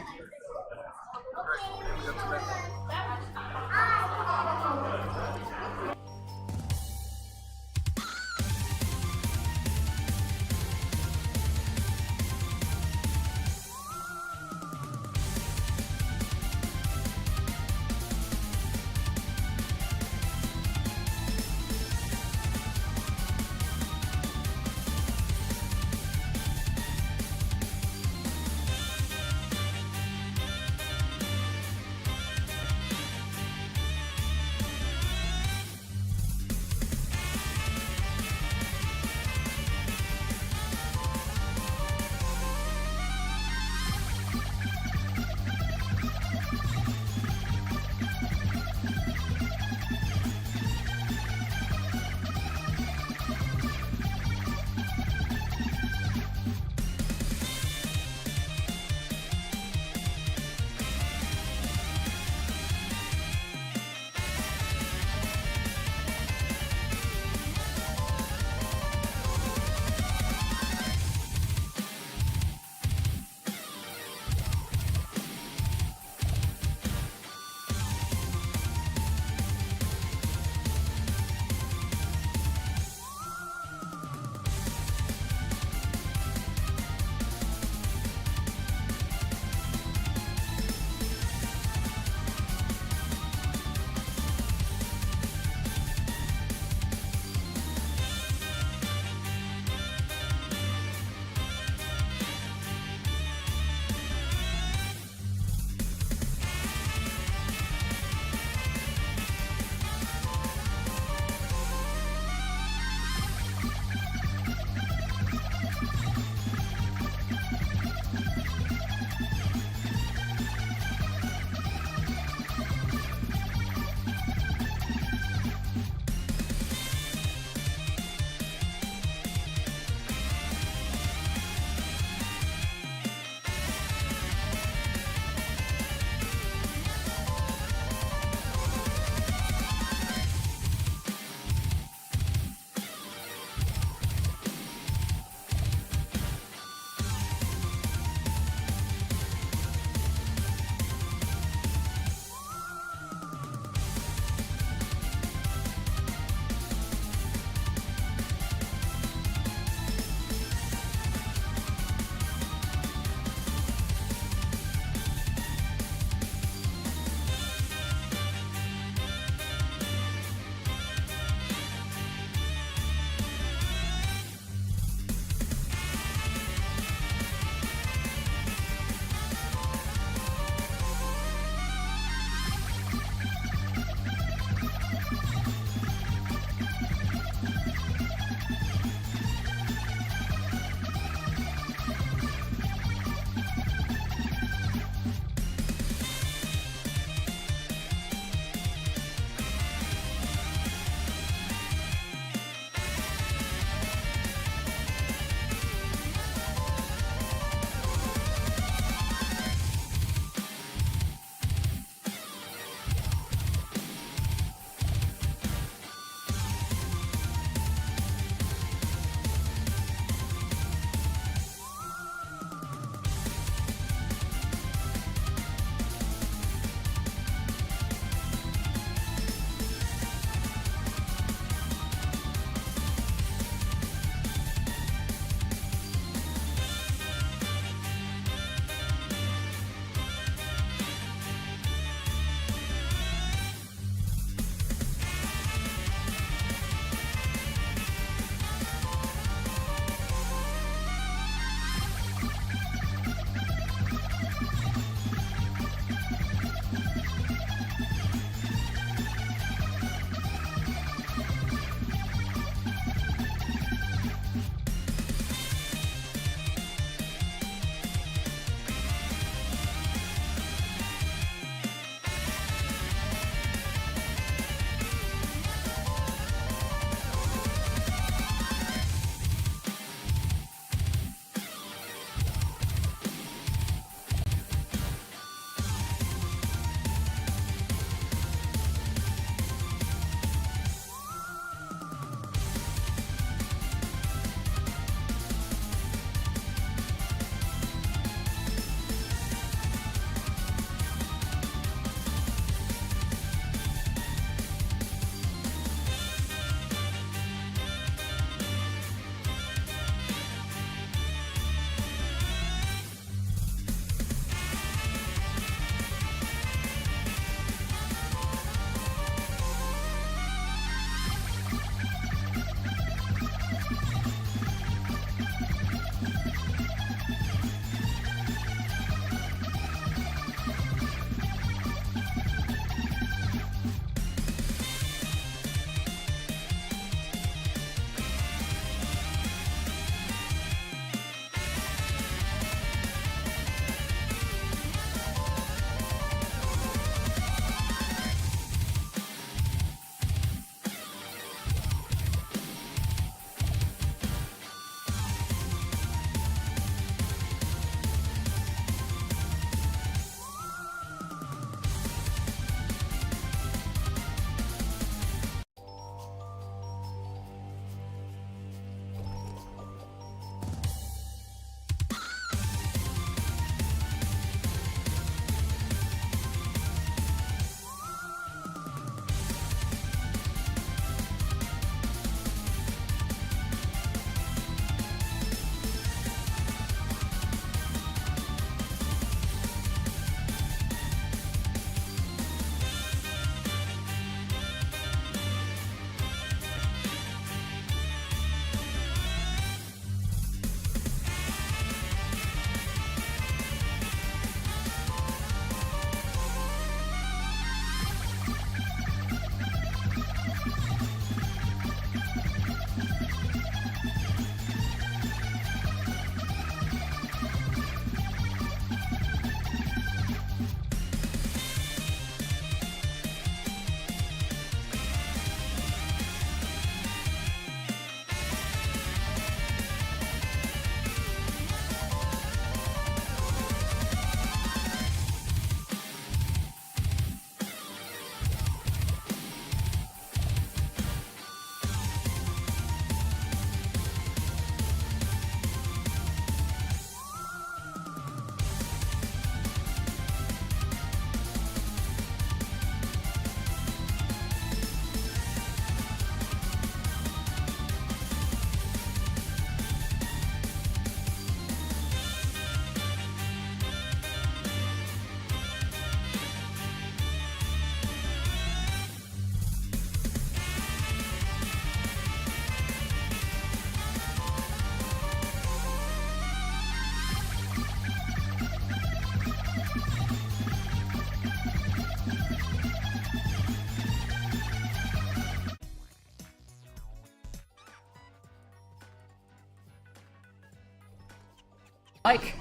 Mike.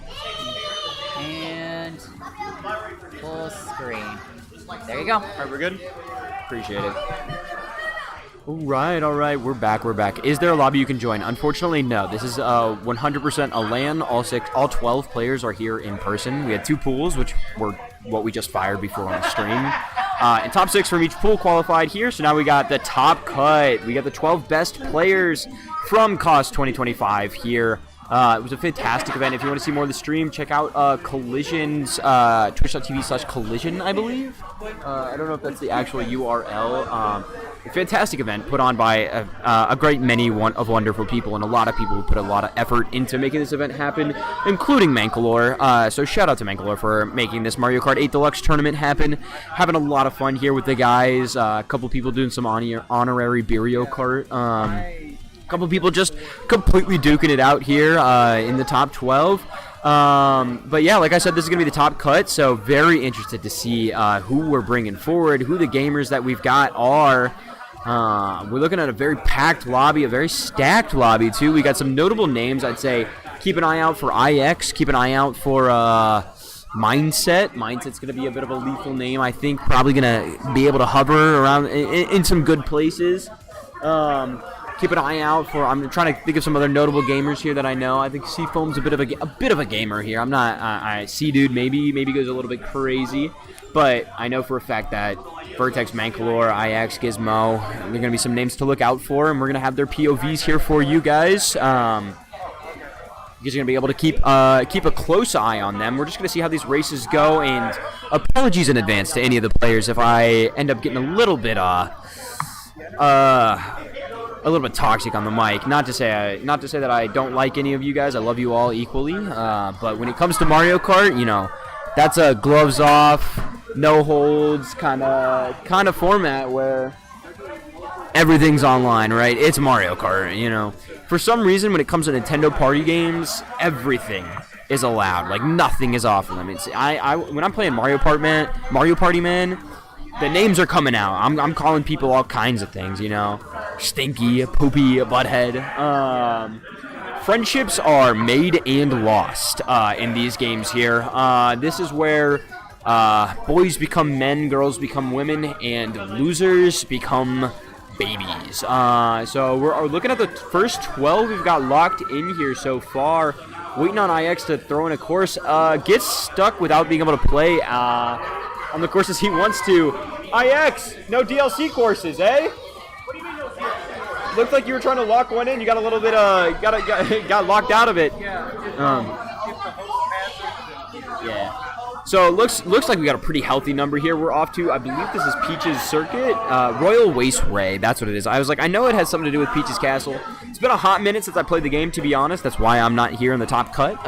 And full screen. There you go. All right, we're good? Appreciate it. All right, we're back. Is there a lobby you can join? Unfortunately, no. This is 100% a LAN. All 12 players are here in person. We had 2 pools, which were what we just fired before on the stream. And top 6 from each pool qualified here, so now we got the top cut. We got the 12 best players from COS 2025 here. It was a fantastic event. If you want to see more of the stream, check out Collision's twitch.tv/collision, I believe. I don't know if that's the actual URL. A fantastic event put on by a great many of wonderful people, and a lot of people who put a lot of effort into making this event happen, including Mankalore. So shout out to Mankalore for making this Mario Kart 8 Deluxe tournament happen. Having a lot of fun here with the guys. A couple people doing some honorary Mario Kart. A couple people just completely duking it out here in the top 12. But yeah, like I said, this is going to be the top cut, so very interested to see who we're bringing forward, who the gamers that we've got are. We're looking at a very packed lobby, a very stacked lobby too. We got some notable names. I'd say keep an eye out for IX, keep an eye out for Mindset. Mindset's going to be a bit of a lethal name, I think. Probably going to be able to hover around in some good places. Keep an eye out for. I'm trying to think of some other notable gamers here that I know. I think Seafoam's a bit of a gamer here. I'm not. Sea Dude maybe goes a little bit crazy, but I know for a fact that Vertex, Mankalore, IX, Gizmo. There are going to be some names to look out for, and we're going to have their POVs here for you guys. You guys are going to be able to keep a close eye on them. We're just going to see how these races go, and apologies in advance to any of the players if I end up getting a little bit toxic on the mic. Not to say that I don't like any of you guys. I love you all equally. But when it comes to Mario Kart, you know, that's a gloves off, no holds kind of format where everything's online, right? It's Mario Kart, you know. For some reason, when it comes to Nintendo party games, everything is allowed. Like nothing is off limits. When I'm playing Mario Party Man. The names are coming out. I'm calling people all kinds of things, you know. Stinky, poopy, butthead. Friendships are made and lost in these games here. This is where boys become men, girls become women, and losers become babies. So we're looking at the first 12 we've got locked in here so far. Waiting on IX to throw in a course. Gets stuck without being able to play on the courses he wants to. IX, no DLC courses, eh? What do you mean no DLC? Looked like you were trying to lock one in. You got a little bit got locked out of it. Yeah. So it looks like we got a pretty healthy number here. We're off to, I believe this is Peach's Circuit, Royal Raceway. That's what it is. I was like, I know it has something to do with Peach's Castle. It's been a hot minute since I played the game, to be honest. That's why I'm not here in the top cut,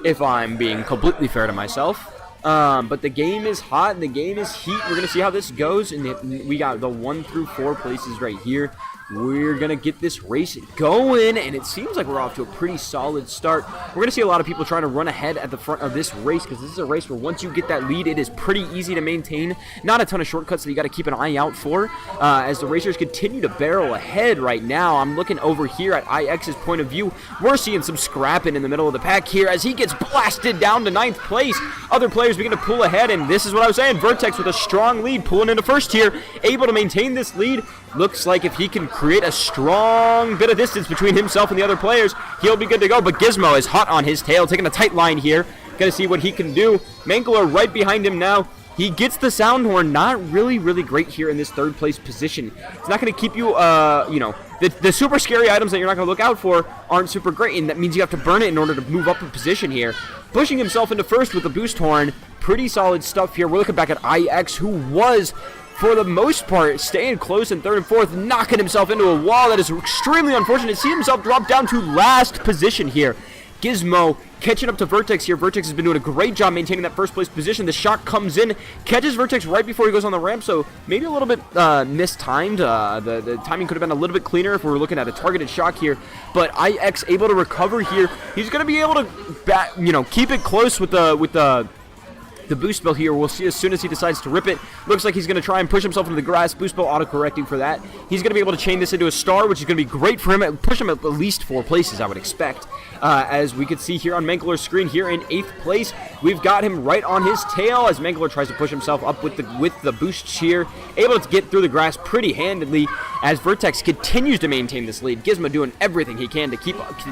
if I'm being completely fair to myself. But the game is hot and the game is heat. We're going to see how this goes. And we got the 1 through 4 places right here. We're going to get this race going, and it seems like we're off to a pretty solid start. We're going to see a lot of people trying to run ahead at the front of this race, because this is a race where once you get that lead, it is pretty easy to maintain. Not a ton of shortcuts that you got to keep an eye out for as the racers continue to barrel ahead right now. I'm looking over here at IX's point of view. We're seeing some scrapping in the middle of the pack here as he gets blasted down to 9th place. Other players begin to pull ahead, and this is what I was saying. Vertex with a strong lead, pulling into first here, able to maintain this lead. Looks like if he can create a strong bit of distance between himself and the other players, he'll be good to go. But Gizmo is hot on his tail, taking a tight line here. Gonna see what he can do. Mankalore right behind him now. He gets the sound horn. Not really great here in this 3rd place position. It's not going to keep you, the super scary items that you're not going to look out for aren't super great, and that means you have to burn it in order to move up a position here. Pushing himself into first with the boost horn. Pretty solid stuff here. We're looking back at IX, who was, for the most part, staying close in 3rd and 4th, knocking himself into a wall. That is extremely unfortunate. See himself drop down to last position here. Gizmo catching up to Vertex here. Vertex has been doing a great job maintaining that 1st place position. The shot comes in, catches Vertex right before he goes on the ramp, so maybe a little bit mistimed. The timing could have been a little bit cleaner if we were looking at a targeted shot here, but IX able to recover here. He's going to be able to keep it close with the the boost bill here. We'll see as soon as he decides to rip it. Looks like he's going to try and push himself into the grass. Boost bill auto-correcting for that. He's going to be able to chain this into a star, which is going to be great for him. Push him at least 4 places, I would expect. As we can see here on Mangler's screen, here in 8th place, we've got him right on his tail as Mangler tries to push himself up with the boosts here. Able to get through the grass pretty handedly as Vertex continues to maintain this lead. Gizmo doing everything he can to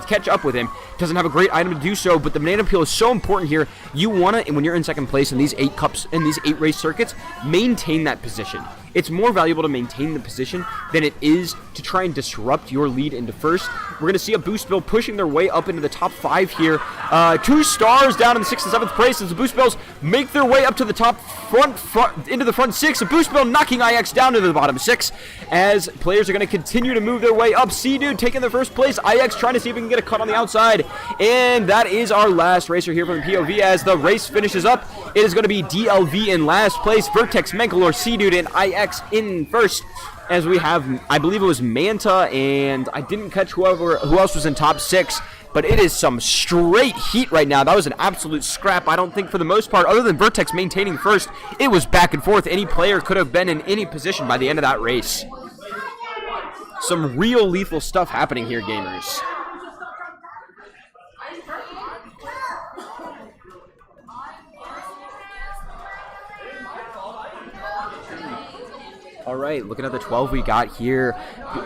catch up with him. Doesn't have a great item to do so, but the banana peel is so important here. You want to, when you're in second place in these 8 cups, in these 8 race circuits, maintain that position. It's more valuable to maintain the position than it is to try and disrupt your lead into first. We're going to see a boost bill pushing their way up into the top 5 here. 2 stars down in the 6th and 7th place as the boost bills make their way up to the top into the front 6. A boost bill knocking IX down into the bottom 6 as players are going to continue to move their way up. C-Dude taking the first place. IX trying to see if we can get a cut on the outside. And that is our last racer here from the POV as the race finishes up. It is going to be DLV in last place. Vertex, Menkalor, C-Dude, and IX in first, as we have, I believe it was Manta, and I didn't catch who else was in top 6, but it is some straight heat right now. That was an absolute scrap. I don't think for the most part, other than Vertex maintaining first, it was back and forth. Any player could have been in any position by the end of that race. Some real lethal stuff happening here, gamers. All right, looking at the 12 we got here,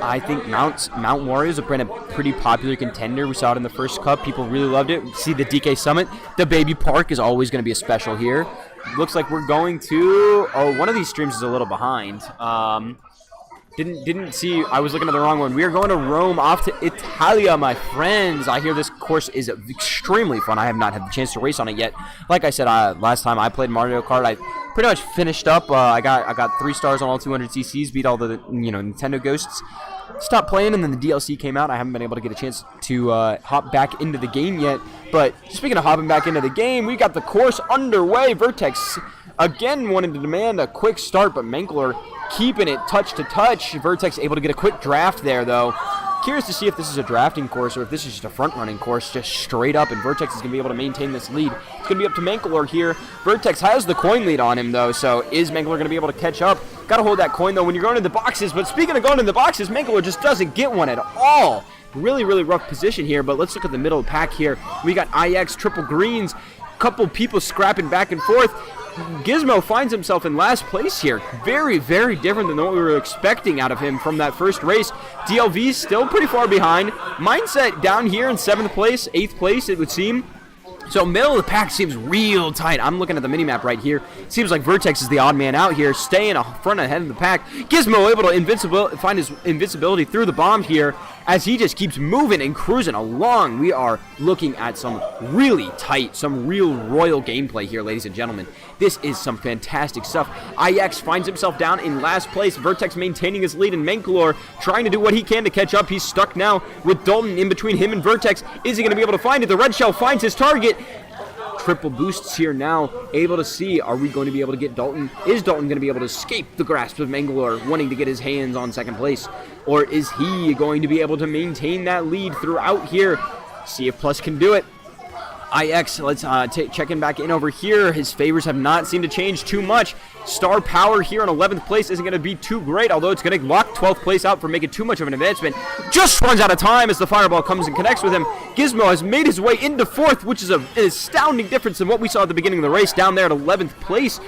I think Mount Warriors have been a pretty popular contender. We saw it in the first cup. People really loved it. See the DK Summit. The Baby Park is always going to be a special here. Looks like we're going to... Oh, one of these streams is a little behind. Didn't see... I was looking at the wrong one. We are going to Rome, off to Italia, my friends. I hear this course is extremely fun. I have not had the chance to race on it yet. Like I said, last time I played Mario Kart, I pretty much finished up. I got 3 stars on all 200 CCs, beat all the Nintendo ghosts. Stopped playing, and then the DLC came out. I haven't been able to get a chance to hop back into the game yet. But speaking of hopping back into the game, we got the course underway. Vertex again wanted to demand a quick start, but Mankler keeping it touch to touch. Vertex able to get a quick draft there, though. Curious to see if this is a drafting course or if this is just a front-running course, just straight up, and Vertex is going to be able to maintain this lead. It's going to be up to Mankler here. Vertex has the coin lead on him, though, so is Mankler going to be able to catch up? Got to hold that coin, though, when you're going to the boxes. But speaking of going to the boxes, Mankler just doesn't get one at all. Really, really rough position here, but let's look at the middle of the pack here. We got IX, triple greens, couple people scrapping back and forth. Gizmo finds himself in last place here. Very, very different than what we were expecting out of him from that first race. DLV still pretty far behind. Mindset down here in 7th place, 8th place, it would seem. So middle of the pack seems real tight. I'm looking at the minimap right here. It seems like Vertex is the odd man out here, staying front ahead of the pack. Gizmo able to find his invincibility through the bomb here as he just keeps moving and cruising along. We are looking at some really tight, some real royal gameplay here, ladies and gentlemen. This is some fantastic stuff. IX finds himself down in last place. Vertex maintaining his lead, and Menkalor trying to do what he can to catch up. He's stuck now with Dalton in between him and Vertex. Is he going to be able to find it? The red shell finds his target. Triple boosts here now, able to see, are we going to be able to get Dalton? Is Dalton going to be able to escape the grasp of Menkalor, wanting to get his hands on second place? Or is he going to be able to maintain that lead throughout here? See if Plus can do it. IX, let's check in back in over here. His favors have not seemed to change too much. Star power here in 11th place isn't going to be too great, although it's going to lock 12th place out for making too much of an advancement. Just runs out of time as the fireball comes and connects with him. Gizmo has made his way into 4th, which is an astounding difference than what we saw at the beginning of the race down there at 11th place.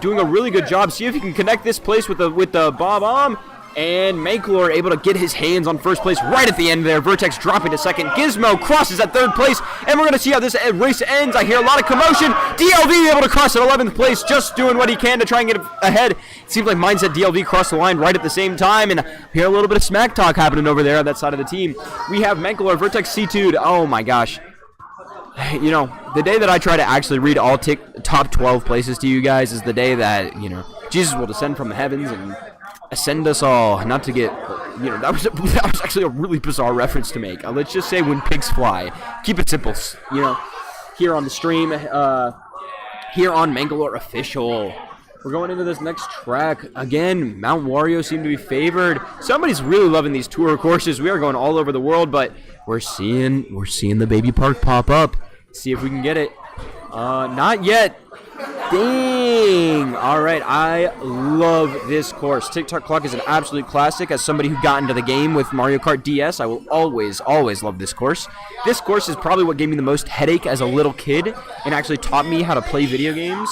Doing a really good job. See if he can connect this place with the bomb. And Mankler able to get his hands on first place right at the end there. Vertex dropping to second. Gizmo crosses at 3rd place. And we're going to see how this race ends. I hear a lot of commotion. DLV able to cross at 11th place. Just doing what he can to try and get ahead. It seems like Mindset DLV crossed the line right at the same time. And I hear a little bit of smack talk happening over there on that side of the team. We have Mankler, Vertex, C2. Oh my gosh. You know, the day that I try to actually read all top 12 places to you guys is the day that, Jesus will descend from the heavens and ascend us all. Not to get, that was actually a really bizarre reference to make. Let's just say when pigs fly. Keep it simple, here on the stream, here on Mangalore Official. We're going into this next track. Again, Mount Wario seem to be favored. Somebody's really loving these tour courses. We are going all over the world, but we're seeing the Baby Park pop up. See if we can get it. Not yet. Dang! All right, I love this course. TikTok Clock is an absolute classic. As somebody who got into the game with Mario Kart DS, I will always love this course. This course is probably what gave me the most headache as a little kid and actually taught me how to play video games.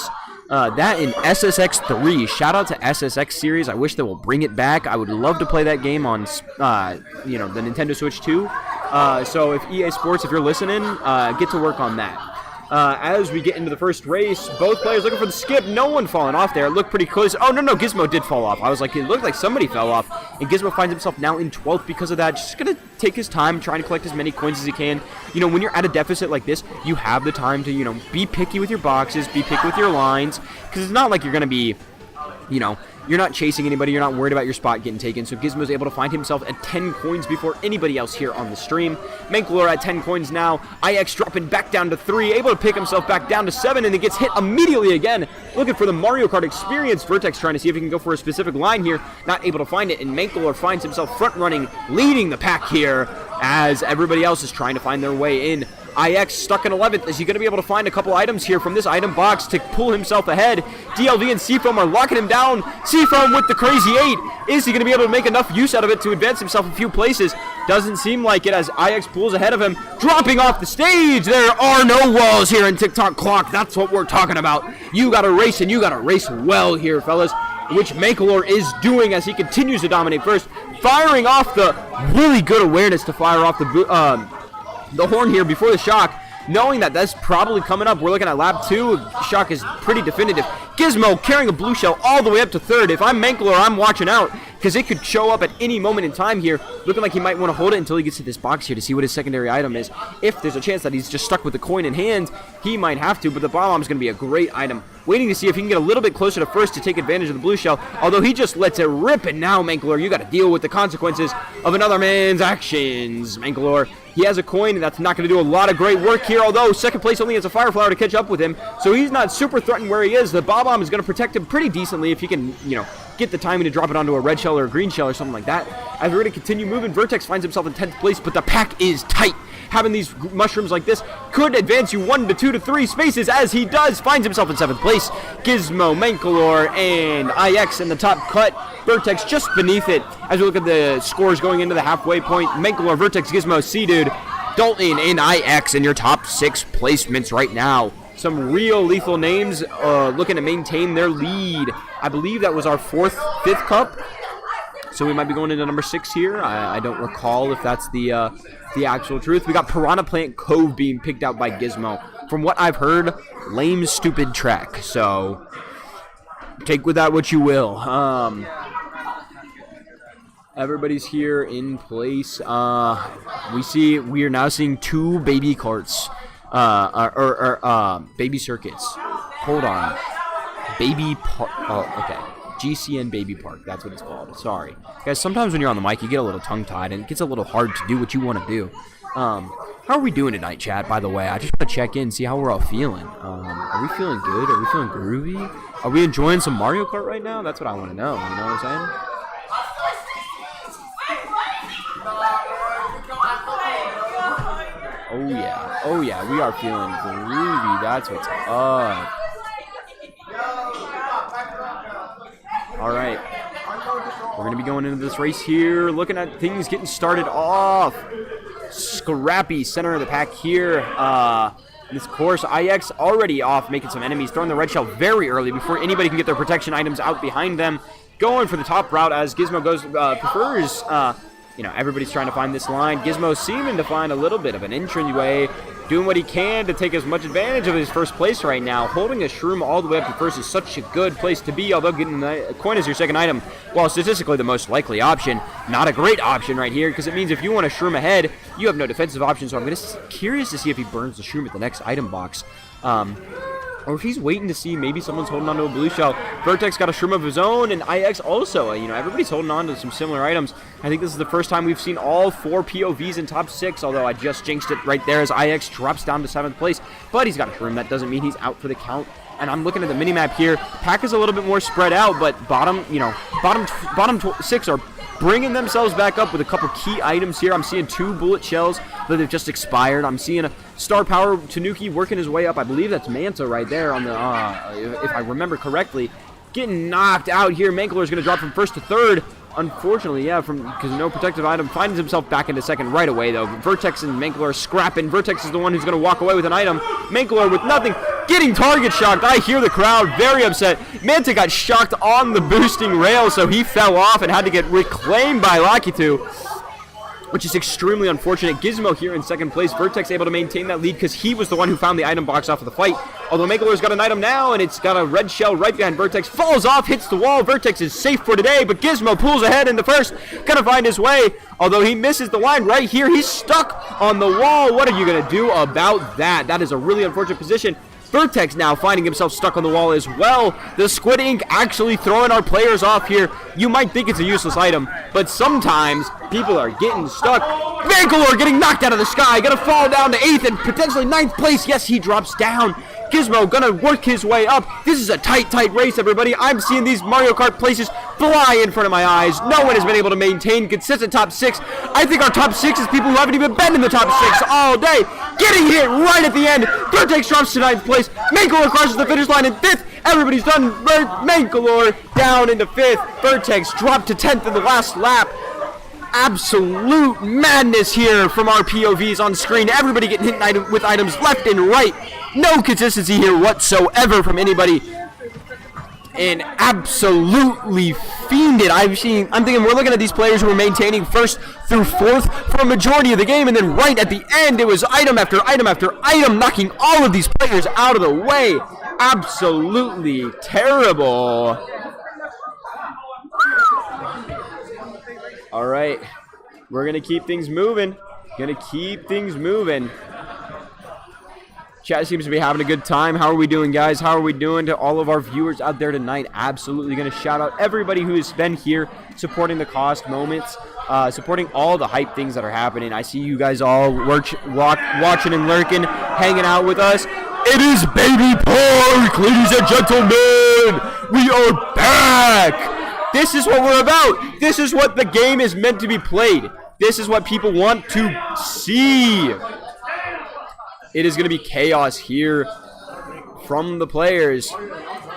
That in SSX 3. Shout out to SSX series. I wish they will bring it back. I would love to play that game on, the Nintendo Switch 2. So if EA Sports, if you're listening, get to work on that. As we get into the first race, both players looking for the skip. No one falling off there. It looked pretty close. Oh, no, Gizmo did fall off. I was like, it looked like somebody fell off. And Gizmo finds himself now in 12th because of that. Just going to take his time, trying to collect as many coins as he can. You know, when you're at a deficit like this, you have the time to, be picky with your boxes, be picky with your lines. Because it's not like you're going to be, you're not chasing anybody. You're not worried about your spot getting taken. So Gizmo's able to find himself at 10 coins before anybody else here on the stream. Manklor at 10 coins now. IX dropping back down to 3. Able to pick himself back down to 7. And he gets hit immediately again. Looking for the Mario Kart experience. Vertex trying to see if he can go for a specific line here. Not able to find it. And Manklor finds himself front running, leading the pack here. As everybody else is trying to find their way in. IX stuck in 11th. Is he going to be able to find a couple items here from this item box to pull himself ahead? DLV and Seafoam are locking him down. Seafoam with the crazy 8. Is he going to be able to make enough use out of it to advance himself a few places? Doesn't seem like it as IX pulls ahead of him. Dropping off the stage. There are no walls here in TikTok Clock. That's what we're talking about. You got to race, and you got to race well here, fellas. Which Manklor is doing as he continues to dominate first. Firing off the really good awareness to fire off the horn here before the shock, knowing that that's probably coming up. We're looking at lap 2. Shock is pretty definitive. Gizmo carrying a blue shell all the way up to 3rd. If I'm Manklor, I'm watching out because it could show up at any moment in time here. Looking like he might want to hold it until he gets to this box here to see what his secondary item is. If there's a chance that he's just stuck with the coin in hand, he might have to, but the bomb is going to be a great item. Waiting to see if he can get a little bit closer to first to take advantage of the blue shell, although he just lets it rip, and now, Manklor, you got to deal with the consequences of another man's actions. Manklor, he has a coin, and that's not going to do a lot of great work here, although second place only has a fire flower to catch up with him, so he's not super threatened where he is. The bomb is going to protect him pretty decently if he can, get the timing to drop it onto a red shell or a green shell or something like that. As we're going to continue moving, Vertex finds himself in 10th place, but the pack is tight. Having these mushrooms like this could advance you 1 to 2 to 3 spaces, as he does. Finds himself in 7th place. Gizmo, Manklor, and IX in the top cut. Vertex just beneath it. As we look at the scores going into the halfway point, Manklor, Vertex, Gizmo, C-Dude, Dalton, and IX in your top 6 placements right now. Some real lethal names looking to maintain their lead. I believe that was our 5th cup. So we might be going into number 6 here. I don't recall if that's the actual truth. We got Piranha Plant Cove being picked out by Gizmo. From what I've heard, lame, stupid track. So take with that what you will. Everybody's here in place. We are now seeing 2 baby carts. Baby circuits. Hold on. Baby park. Oh, okay. GCN Baby Park. That's what it's called. Sorry. Guys, sometimes when you're on the mic, you get a little tongue-tied, and it gets a little hard to do what you want to do. How are we doing tonight, chat, by the way? I just want to check in, see how we're all feeling. Are we feeling good? Are we feeling groovy? Are we enjoying some Mario Kart right now? That's what I want to know. You know what I'm saying? Oh, yeah. Oh, yeah. We are feeling groovy. That's what's up. All right, we're going to be going into this race here, looking at things getting started off. Scrappy, center of the pack here. This course, IX already off, making some enemies, throwing the red shell very early before anybody can get their protection items out behind them. Going for the top route as Gizmo prefers, everybody's trying to find this line. Gizmo seeming to find a little bit of an entryway, doing what he can to take as much advantage of his first place right now. Holding a shroom all the way up to first is such a good place to be, although getting the coin as your second item, while statistically the most likely option, not a great option right here, because it means if you want to shroom ahead, you have no defensive option, so I'm curious to see if he burns the shroom at the next item box. Or if he's waiting to see maybe someone's holding on to a blue shell. Vertex got a shroom of his own, and IX also. Everybody's holding on to some similar items. I think this is the first time we've seen all 4 POVs in top 6, although I just jinxed it right there as IX drops down to 7th place. But he's got a shroom. That doesn't mean he's out for the count. And I'm looking at the minimap here. Pack is a little bit more spread out, but bottom 6 are bringing themselves back up with a couple key items here. I'm seeing 2 bullet shells that have just expired. I'm seeing a star power Tanuki working his way up. I believe that's Manta right there on the, if I remember correctly. Getting knocked out here. Mankler is going to drop from first to third. Unfortunately, yeah, because no protective item, finds himself back into second right away, though. Vertex and Mankler are scrapping. Vertex is the one who's going to walk away with an item. Mankler with nothing, getting target shocked. I hear the crowd very upset. Manta got shocked on the boosting rail, so he fell off and had to get reclaimed by Lakitu, which is extremely unfortunate. Gizmo here in second place. Vertex able to maintain that lead because he was the one who found the item box off of the fight. Although Mankler's got an item now, and it's got a red shell right behind Vertex. Falls off, hits the wall. Vertex is safe for today, but Gizmo pulls ahead in the first. Gonna find his way, although he misses the line right here. He's stuck on the wall. What are you gonna do about that? That is a really unfortunate position. Vertex now finding himself stuck on the wall as well. The Squid Ink actually throwing our players off here. You might think it's a useless item, but sometimes people are getting stuck. Bangalore getting knocked out of the sky. Gonna fall down to 8th and potentially 9th place. Yes, he drops down. Gizmo gonna work his way up. This is a tight race, everybody. I'm seeing these Mario Kart places fly in front of my eyes. No one has been able to maintain consistent top 6. I think our top 6 is people who haven't even been in the top 6 all day. Getting hit right at the end. Vertex drops to 9th place. Mangalore crosses the finish line in 5th. Everybody's done. Mangalore down into 5th. Vertex dropped to 10th in the last lap. Absolute madness here from our POVs on screen. Everybody getting hit with items left and right. No consistency here whatsoever from anybody. And absolutely fiended. I'm thinking we're looking at these players who are maintaining 1st through 4th for a majority of the game, and then right at the end, it was item after item after item, knocking all of these players out of the way. Absolutely terrible. All right, we're gonna keep things moving. Chat seems to be having a good time. How are we doing, guys? How are we doing to all of our viewers out there tonight? Absolutely going to shout out everybody who has been here supporting the cost moments, supporting all the hype things that are happening. I see you guys all watching and lurking, hanging out with us. It is Baby Park, ladies and gentlemen. We are back. This is what we're about. This is what the game is meant to be played. This is what people want to see. It is going to be chaos here from the players,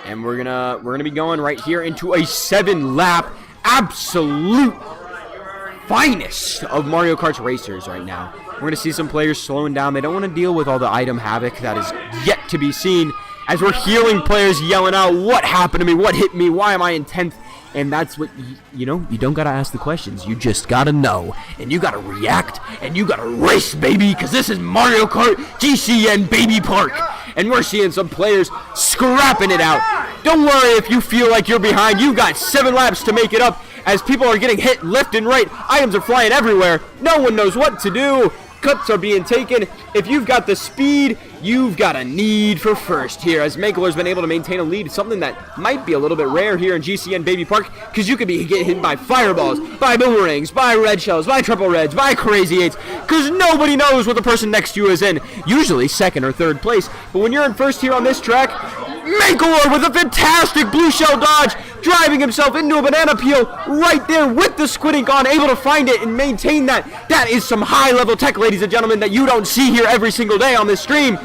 and we're gonna be going right here into a 7-lap absolute finest of Mario Kart's racers right now. We're going to see some players slowing down. They don't want to deal with all the item havoc that is yet to be seen, as we're hearing players yelling out, "What happened to me? What hit me? Why am I in 10th?" And that's what, you don't got to ask the questions. You just got to know. And you got to react. And you got to race, baby. Because this is Mario Kart GCN Baby Park. And we're seeing some players scrapping it out. Don't worry if you feel like you're behind. You got 7 laps to make it up. As people are getting hit left and right. Items are flying everywhere. No one knows what to do. Cuts are being taken. If you've got the speed, you've got a need for first here, as Mankler's been able to maintain a lead, something that might be a little bit rare here in GCN Baby Park, because you could be getting hit by fireballs, by boomerangs, by red shells, by triple reds, by crazy 8s, because nobody knows what the person next to you is in, usually 2nd or 3rd place. But when you're in 1st here on this track, Mangalore with a fantastic blue shell dodge, driving himself into a banana peel right there with the Squid Ink on, able to find it and maintain that. That is some high-level tech, ladies and gentlemen, that you don't see here every single day on this stream.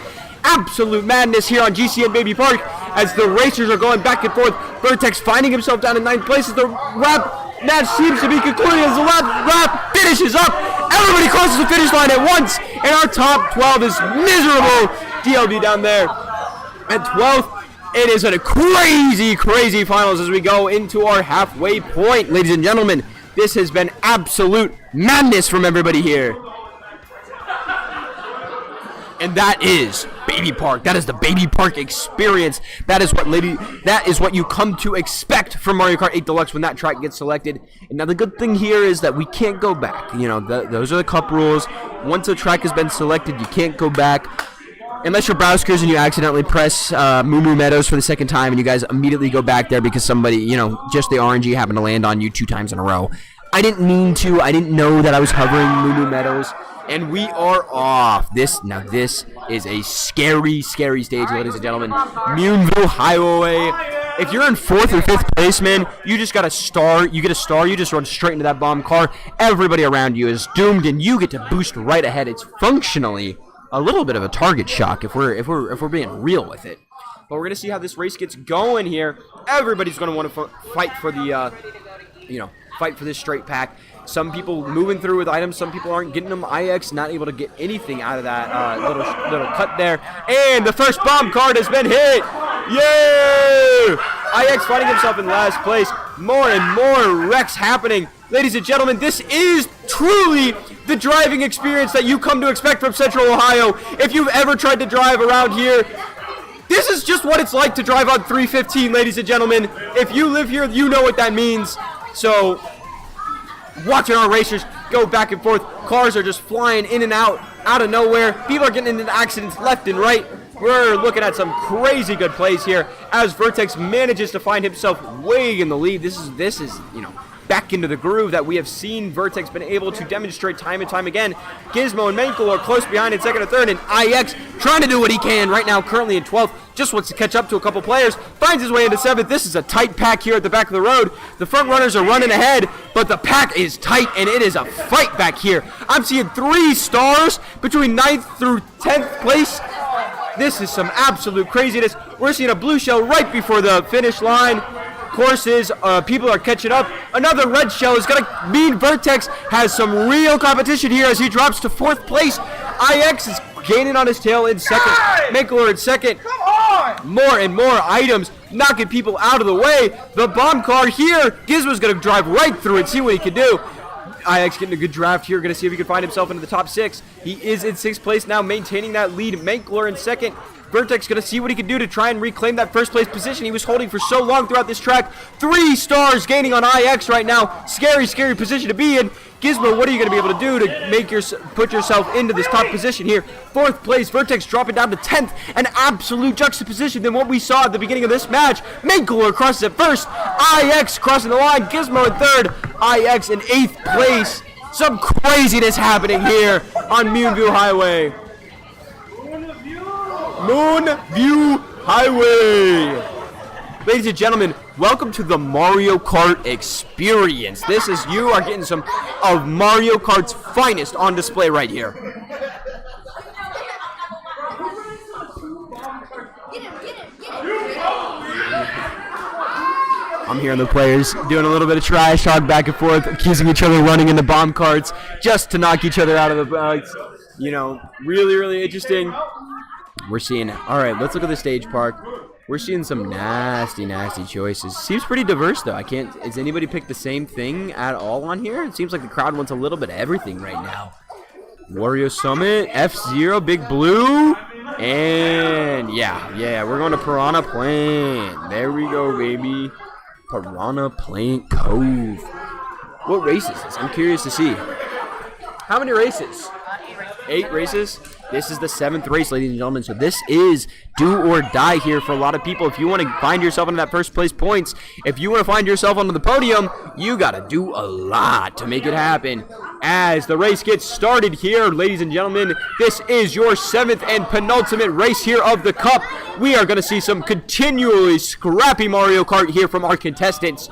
Absolute madness here on GCN Baby Park as the racers are going back and forth. Vertex finding himself down in 9th place as the match seems to be concluding as the lap finishes up. Everybody crosses the finish line at once, and our top 12 is miserable. DLB down there at 12th. It is a crazy finals as we go into our halfway point, ladies and gentlemen. This has been absolute madness from everybody here. And that is Baby Park. That is the Baby Park experience. That is what you come to expect from Mario Kart 8 Deluxe when that track gets selected. And now the good thing here is that we can't go back. Those are the cup rules. Once a track has been selected, you can't go back. Unless you're Browskers and you accidentally press Moo Moo Meadows for the 2nd time and you guys immediately go back there because somebody, just the RNG happened to land on you 2 times in a row. I didn't mean to. I didn't know that I was hovering Moo Moo Meadows. And we are off. This is a scary stage, ladies and gentlemen. Muneville Highway. If you're in 4th or 5th place, man, you just got a star. You get a star. You just run straight into that bomb car. Everybody around you is doomed, and you get to boost right ahead. It's functionally a little bit of a target shock if we're being real with it. But we're gonna see how this race gets going here. Everybody's gonna want to fight for the, fight for this straight pack. Some people moving through with items, some people aren't getting them. IX not able to get anything out of that little cut there. And the first bomb card has been hit. Yay! IX finding himself in last place. More and more wrecks happening. Ladies and gentlemen, this is truly the driving experience that you come to expect from Central Ohio. If you've ever tried to drive around here, this is just what it's like to drive on 315, ladies and gentlemen. If you live here, you know what that means. So, watching our racers go back and forth. Cars are just flying in and out of nowhere. People are getting into accidents left and right. We're looking at some crazy good plays here as Vertex manages to find himself way in the lead. This is back into the groove that we have seen Vertex been able to demonstrate time and time again. Gizmo and Menkel are close behind in 2nd and 3rd, and IX trying to do what he can right now, currently in 12th. Just wants to catch up to a couple players, finds his way into 7th. This is a tight pack here at the back of the road. The front runners are running ahead, but the pack is tight, and it is a fight back here. I'm seeing 3 stars between 9th through 10th place. This is some absolute craziness. We're seeing a blue shell right before the finish line. Courses, people are catching up. Another red shell is going to mean Vertex has some real competition here as he drops to 4th place. IX is gaining on his tail in 2nd. Menkeler in 2nd. Come on! More and more items knocking people out of the way. The bomb car here. Gizmo's going to drive right through it, see what he can do. IX getting a good draft here. Going to see if he can find himself into the top 6. He is in 6th place now, maintaining that lead. Menkeler in 2nd. Vertex going to see what he can do to try and reclaim that 1st place position he was holding for so long throughout this track. 3 stars gaining on IX right now. Scary, scary position to be in. Gizmo, what are you going to be able to do to put yourself into this top position here? 4th place, Vertex dropping down to 10th. An absolute juxtaposition than what we saw at the beginning of this match. Menkeler crosses at 1st. IX crossing the line. Gizmo in 3rd. IX in 8th place. Some craziness happening here on Moonview Highway. Moonview Highway. Ladies and gentlemen, welcome to the Mario Kart experience. You are getting some of Mario Kart's finest on display right here. I'm hearing the players doing a little bit of trash talk back and forth, accusing each other of running into bomb carts just to knock each other out of the bugs. Really, really interesting. We're seeing, all right, let's look at the stage park. We're seeing some nasty, nasty choices. Seems pretty diverse, though. Has anybody picked the same thing at all on here? It seems like the crowd wants a little bit of everything right now. Wario Summit, F-Zero, Big Blue, and yeah, we're going to Piranha Plant. There we go, baby. Piranha Plant Cove. What race is this? I'm curious to see. How many races? 8 races. This is the 7th race, ladies and gentlemen. So this is do or die here for a lot of people. If you want to find yourself into that 1st place points, if you want to find yourself onto the podium, you got to do a lot to make it happen. As the race gets started here, ladies and gentlemen, this is your 7th and penultimate race here of the Cup. We are going to see some continually scrappy Mario Kart here from our contestants.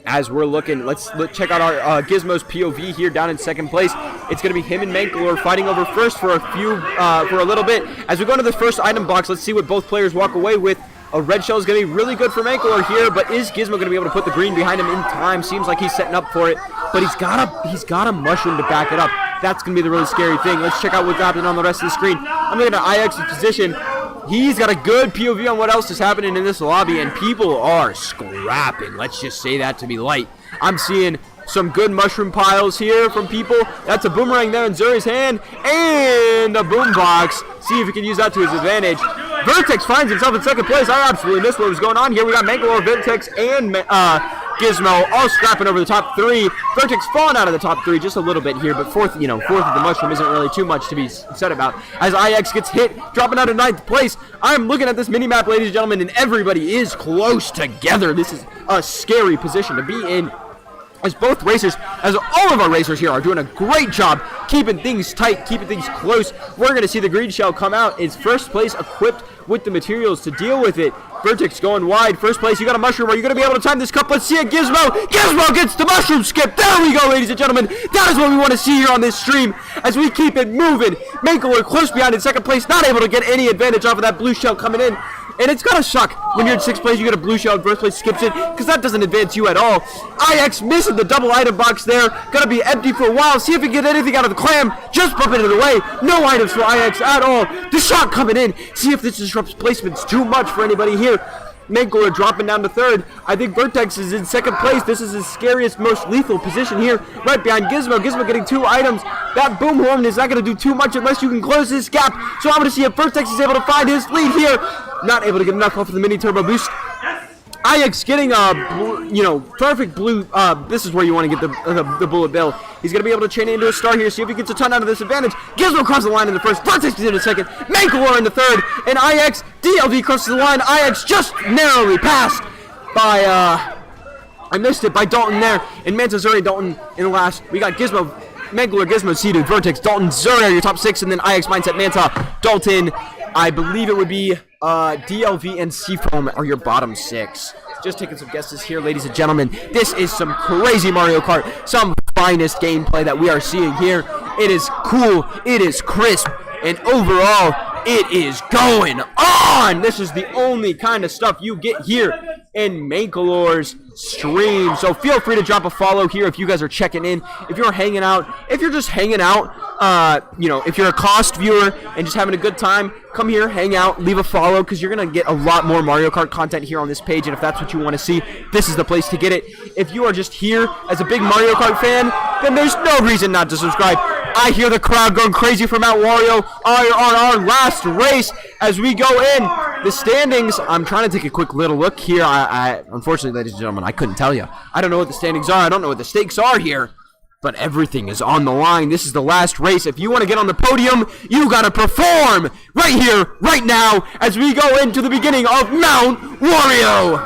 As we're looking, let's check out our Gizmo's POV here down in 2nd place. It's going to be him and Menkeler fighting over 1st for a little bit. As we go into the 1st item box, let's see what both players walk away with. A red shell is going to be really good for Menkeler here, but is Gizmo going to be able to put the green behind him in time? Seems like he's setting up for it, but he's got a mushroom to back it up. That's going to be the really scary thing. Let's check out what's happening on the rest of the screen. I'm looking at IX's position. He's got a good POV on what else is happening in this lobby, and people are scrapping. Let's just say that to be light. I'm seeing some good mushroom piles here from people. That's a boomerang there in Zuri's hand, and a boombox. See if he can use that to his advantage. Vertex finds himself in 2nd place. I absolutely missed what was going on here. We got Menkeler, Vertex, and Gizmo all scrapping over the top 3. Vertex falling out of the top 3 just a little bit here, but 4th of the mushroom isn't really too much to be said about. As IX gets hit, dropping out of 9th place. I'm looking at this mini-map, ladies and gentlemen, and everybody is close together. This is a scary position to be in. as both racers, as all of our racers here are doing a great job keeping things tight, keeping things close. We're going to see the green shell come out. It's first place equipped with the materials to deal with it. Vertex going wide. First place, you got a mushroom. Are you going to be able to time this cup? Let's see it. Gizmo. Gizmo gets the mushroom skip. There we go, ladies and gentlemen. That is what we want to see here on this stream as we keep it moving. Mankler close behind in second place, not able to get any advantage off of that blue shell coming in. And it's gotta suck when you're in sixth place, you get a blue shell in first place, skips it, because that doesn't advance you at all. IX missing the double item box there, gonna be empty for a while, see if he can get anything out of the clam, just bumping it away, no items for IX at all. The shot coming in, see if this disrupts placements too much for anybody here. Mankler dropping down to third. I think Vertex is in second place. This is his scariest, most lethal position here, right behind Gizmo. Gizmo getting 2 items. That boom horn is not going to do too much unless you can close this gap. So I'm going to see if Vertex is able to find his lead here. Not able to get enough off of the mini turbo boost. IX getting a perfect blue. This is where you want to get the bullet bill. He's going to be able to chain it into a star here, see if he gets a ton out of this advantage. Gizmo crosses the line in the first, Vertex is in the second, Mankler in the third, and IX, DLV crosses the line. IX just narrowly passed by, I missed it, by Dalton there, and Manta, Zuri, Dalton in the last. We got Gizmo, Mankler, Gizmo, seeded, Vertex, Dalton, Zuri are your top 6, and then IX, Mindset, Manta, Dalton, I believe it would be DLV and Seafoam are your bottom 6. Just taking some guesses here, ladies and gentlemen. This is some crazy Mario Kart, some finest gameplay that we are seeing here. It is cool, it is crisp, and overall, it is going on! This is the only kind of stuff you get here in Mankalor's stream. So feel free to drop a follow here if you guys are checking in. If you're hanging out, if you're just hanging out, if you're a cost viewer and just having a good time, come here, hang out, leave a follow, because you're going to get a lot more Mario Kart content here on this page, and if that's what you want to see, this is the place to get it. If you are just here as a big Mario Kart fan, then there's no reason not to subscribe. I hear the crowd going crazy for Mount Wario on our last race as we go in the standings. I'm trying to take a quick little look here. I unfortunately, ladies and gentlemen, I couldn't tell you. I don't know what the standings are. I don't know what the stakes are here. But everything is on the line. This is the last race. If you want to get on the podium, you got to perform right here, right now, as we go into the beginning of Mount Wario.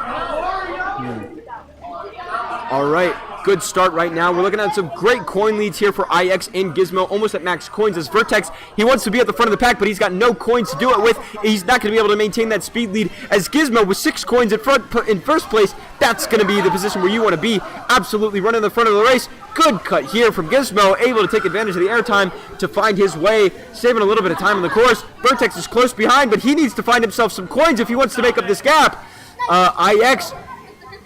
All right. Good start right now. We're looking at some great coin leads here for IX and Gizmo, almost at max coins as Vertex. He wants to be at the front of the pack, but he's got no coins to do it with. He's not going to be able to maintain that speed lead as Gizmo with 6 coins in first place. That's going to be the position where you want to be. Absolutely running the front of the race. Good cut here from Gizmo, able to take advantage of the airtime to find his way, saving a little bit of time on the course. Vertex is close behind, but he needs to find himself some coins if he wants to make up this gap. IX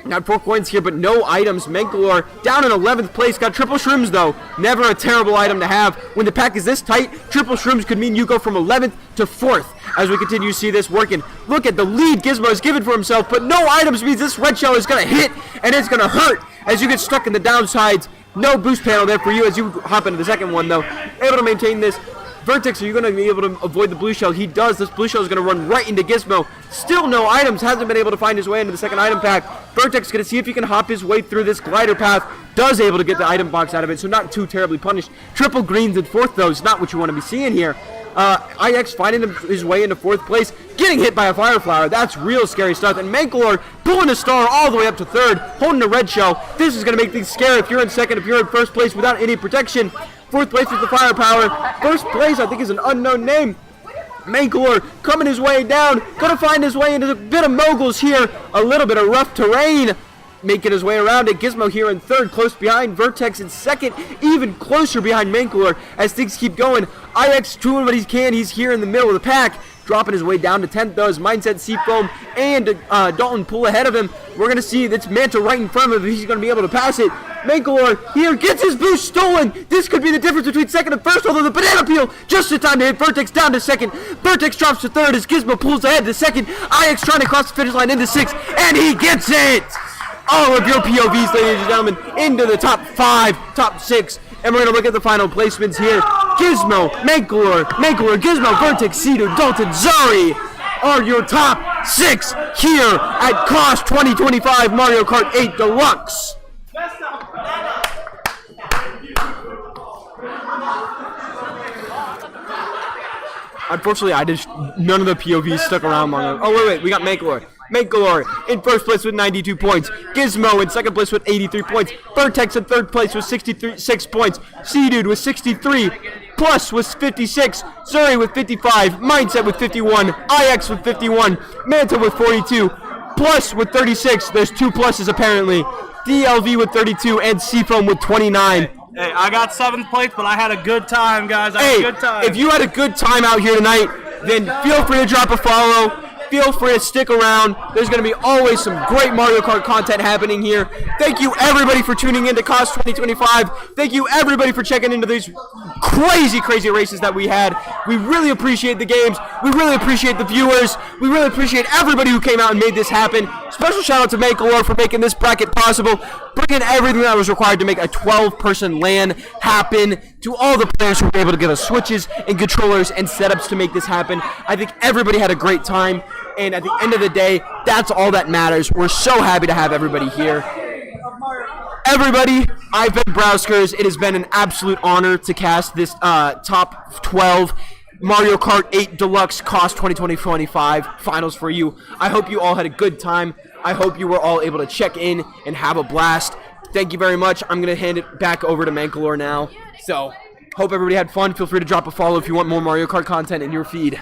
got 4 coins here, but no items. Mankalor down in 11th place. Got triple shrooms, though. Never a terrible item to have. When the pack is this tight, triple shrooms could mean you go from 11th to 4th as we continue to see this working. Look at the lead Gizmo has given for himself, but no items means this red shell is going to hit, and it's going to hurt as you get stuck in the downsides. No boost panel there for you as you hop into the second one, though. Able to maintain this. Vertex, are you going to be able to avoid the blue shell? He does. This blue shell is going to run right into Gizmo. Still no items. Hasn't been able to find his way into the second item pack. Vertex going to see if he can hop his way through this glider path. Does able to get the item box out of it, so not too terribly punished. Triple greens in 4th, though, is not what you want to be seeing here. IX finding his way into 4th place. Getting hit by a fire flower. That's real scary stuff. And Mankalor pulling a star all the way up to 3rd. Holding a red shell. This is going to make things scary if you're in 2nd, if you're in 1st place without any protection. 4th place with the firepower. 1st place, I think, is an unknown name. Mankalor coming his way down. Gonna find his way into a bit of moguls here. A little bit of rough terrain. Making his way around it. Gizmo here in 3rd, close behind. Vertex in 2nd, even closer behind Mankalor as things keep going. IX doing what he can. He's here in the middle of the pack. Dropping his way down to 10th, though, as Mindset, Seafoam, and Dalton pull ahead of him. We're going to see that's Manta right in front of him. He's going to be able to pass it. Mankalor here gets his boost stolen. This could be the difference between 2nd and 1st, although the banana peel just in time to hit Vertex down to 2nd. Vertex drops to 3rd as Gizmo pulls ahead to 2nd. IX trying to cross the finish line into 6th, and he gets it! All of your POVs, ladies and gentlemen, into the top 5, top 6. And we're going to look at the final placements here. Gizmo, Mankalor, Gizmo, Vertex, Cedo, Dalton, Zuri are your top 6 here at Cost 2025 Mario Kart 8 Deluxe. Unfortunately, none of the POVs stuck around long enough. Oh, wait, we got Mankalor. Mangalore in first place with 92 points. Gizmo in second place with 83 points. Vertex in third place with 66 points. Sea-Dude with 63. Plus with 56. Zuri with 55. Mindset with 51. IX with 51. Manta with 42. Plus with 36. There's 2 pluses apparently. DLV with 32 and Seafoam with 29. Hey, I got 7th place, but I had a good time, guys. I had a good time. If you had a good time out here tonight, then feel free to drop a follow. Feel free to stick around. There's going to be always some great Mario Kart content happening here. Thank you, everybody, for tuning in to COS 2025. Thank you, everybody, for checking into these crazy, crazy races that we had. We really appreciate the games. We really appreciate the viewers. We really appreciate everybody who came out and made this happen. Special shout out to Mangalore for making this bracket possible, bringing everything that was required to make a 12-person LAN happen, to all the players who were able to give us switches and controllers and setups to make this happen. I think everybody had a great time. And at the end of the day, that's all that matters. We're so happy to have everybody here. Everybody, I've been Browskers. It has been an absolute honor to cast this top 12 Mario Kart 8 Deluxe COS 2025 finals for you. I hope you all had a good time. I hope you were all able to check in and have a blast. Thank you very much. I'm going to hand it back over to Mangalore now. So, hope everybody had fun. Feel free to drop a follow if you want more Mario Kart content in your feed.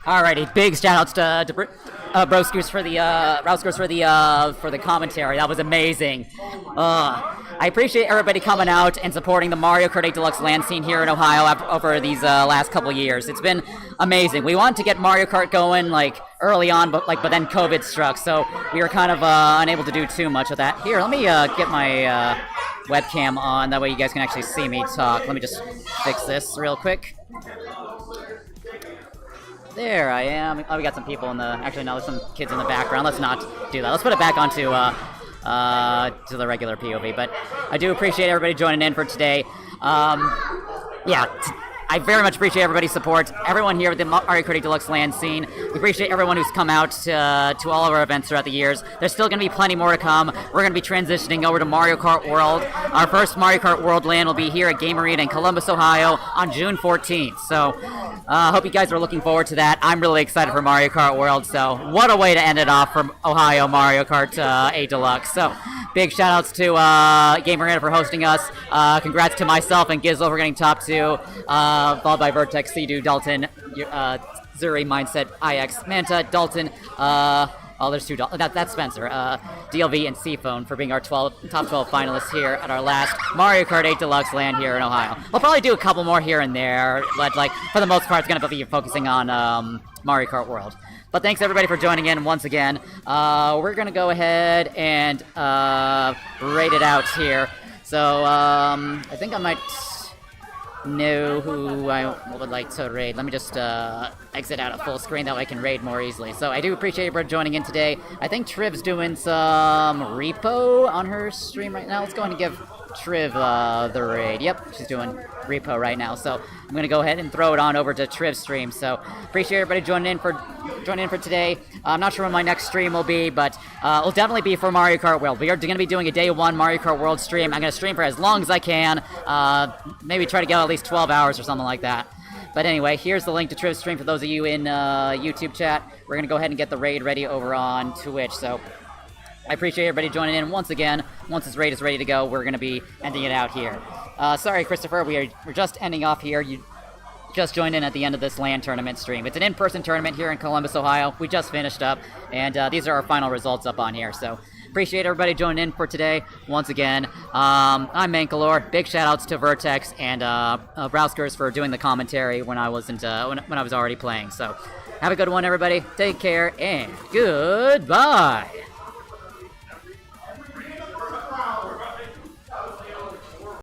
Alrighty, big shout-outs to Broskers for the commentary. That was amazing. I appreciate everybody coming out and supporting the Mario Kart 8 Deluxe LAN scene here in Ohio over these last couple years. It's been amazing. We wanted to get Mario Kart going early on, but then COVID struck, so we were kind of unable to do too much of that. Here, let me get my webcam on. That way you guys can actually see me talk. Let me just fix this real quick. There I am. Oh, we got some people in the... Actually, no, there's some kids in the background. Let's not do that. Let's put it back onto to the regular POV. But I do appreciate everybody joining in for today. I very much appreciate everybody's support. Everyone here at the Mario Kart 8 Deluxe LAN scene. We appreciate everyone who's come out to all of our events throughout the years. There's still going to be plenty more to come. We're going to be transitioning over to Mario Kart World. Our first Mario Kart World LAN will be here at Game Arena in Columbus, Ohio on June 14th. So, I hope you guys are looking forward to that. I'm really excited for Mario Kart World. So, what a way to end it off from Ohio Mario Kart 8 Deluxe. So, big shout outs to Game Arena for hosting us. Congrats to myself and Gizmo for getting top 2. Followed by Vertex, Sea-Doo, Dalton, Zuri, Mindset, IX, Manta, Dalton, there's 2 Dalton, that's Spencer, DLV, and Seaphone for being our top 12 finalists here at our last Mario Kart 8 Deluxe LAN here in Ohio. We'll probably do a couple more here and there, but for the most part, it's going to be focusing on Mario Kart World. But thanks everybody for joining in once again. We're going to go ahead and rate it out here. So, I think I might know who I would like to raid. Let me just exit out of full screen, that way I can raid more easily. So I do appreciate everybody joining in today. I think Triv's doing some repo on her stream right now. Let's go ahead and give Triv the raid. Yep, she's doing repo right now. So I'm gonna go ahead and throw it on over to Triv's stream. So appreciate everybody joining in for today. I'm not sure when my next stream will be, but it'll definitely be for Mario Kart World. We are gonna be doing a day 1 Mario Kart World stream. I'm gonna stream for as long as I can. Maybe try to get at least 12 hours or something like that. But anyway, here's the link to Triv's stream for those of you in YouTube chat. We're gonna go ahead and get the raid ready over on Twitch. So I appreciate everybody joining in once again. Once this raid is ready to go, we're going to be ending it out here. Sorry, Christopher, we're just ending off here. You just joined in at the end of this LAN tournament stream. It's an in-person tournament here in Columbus, Ohio. We just finished up, and these are our final results up on here. So appreciate everybody joining in for today once again. I'm Mangalore. Big shout-outs to Vertex and Browskers for doing the commentary when I wasn't when I was already playing. So have a good one, everybody. Take care, and goodbye.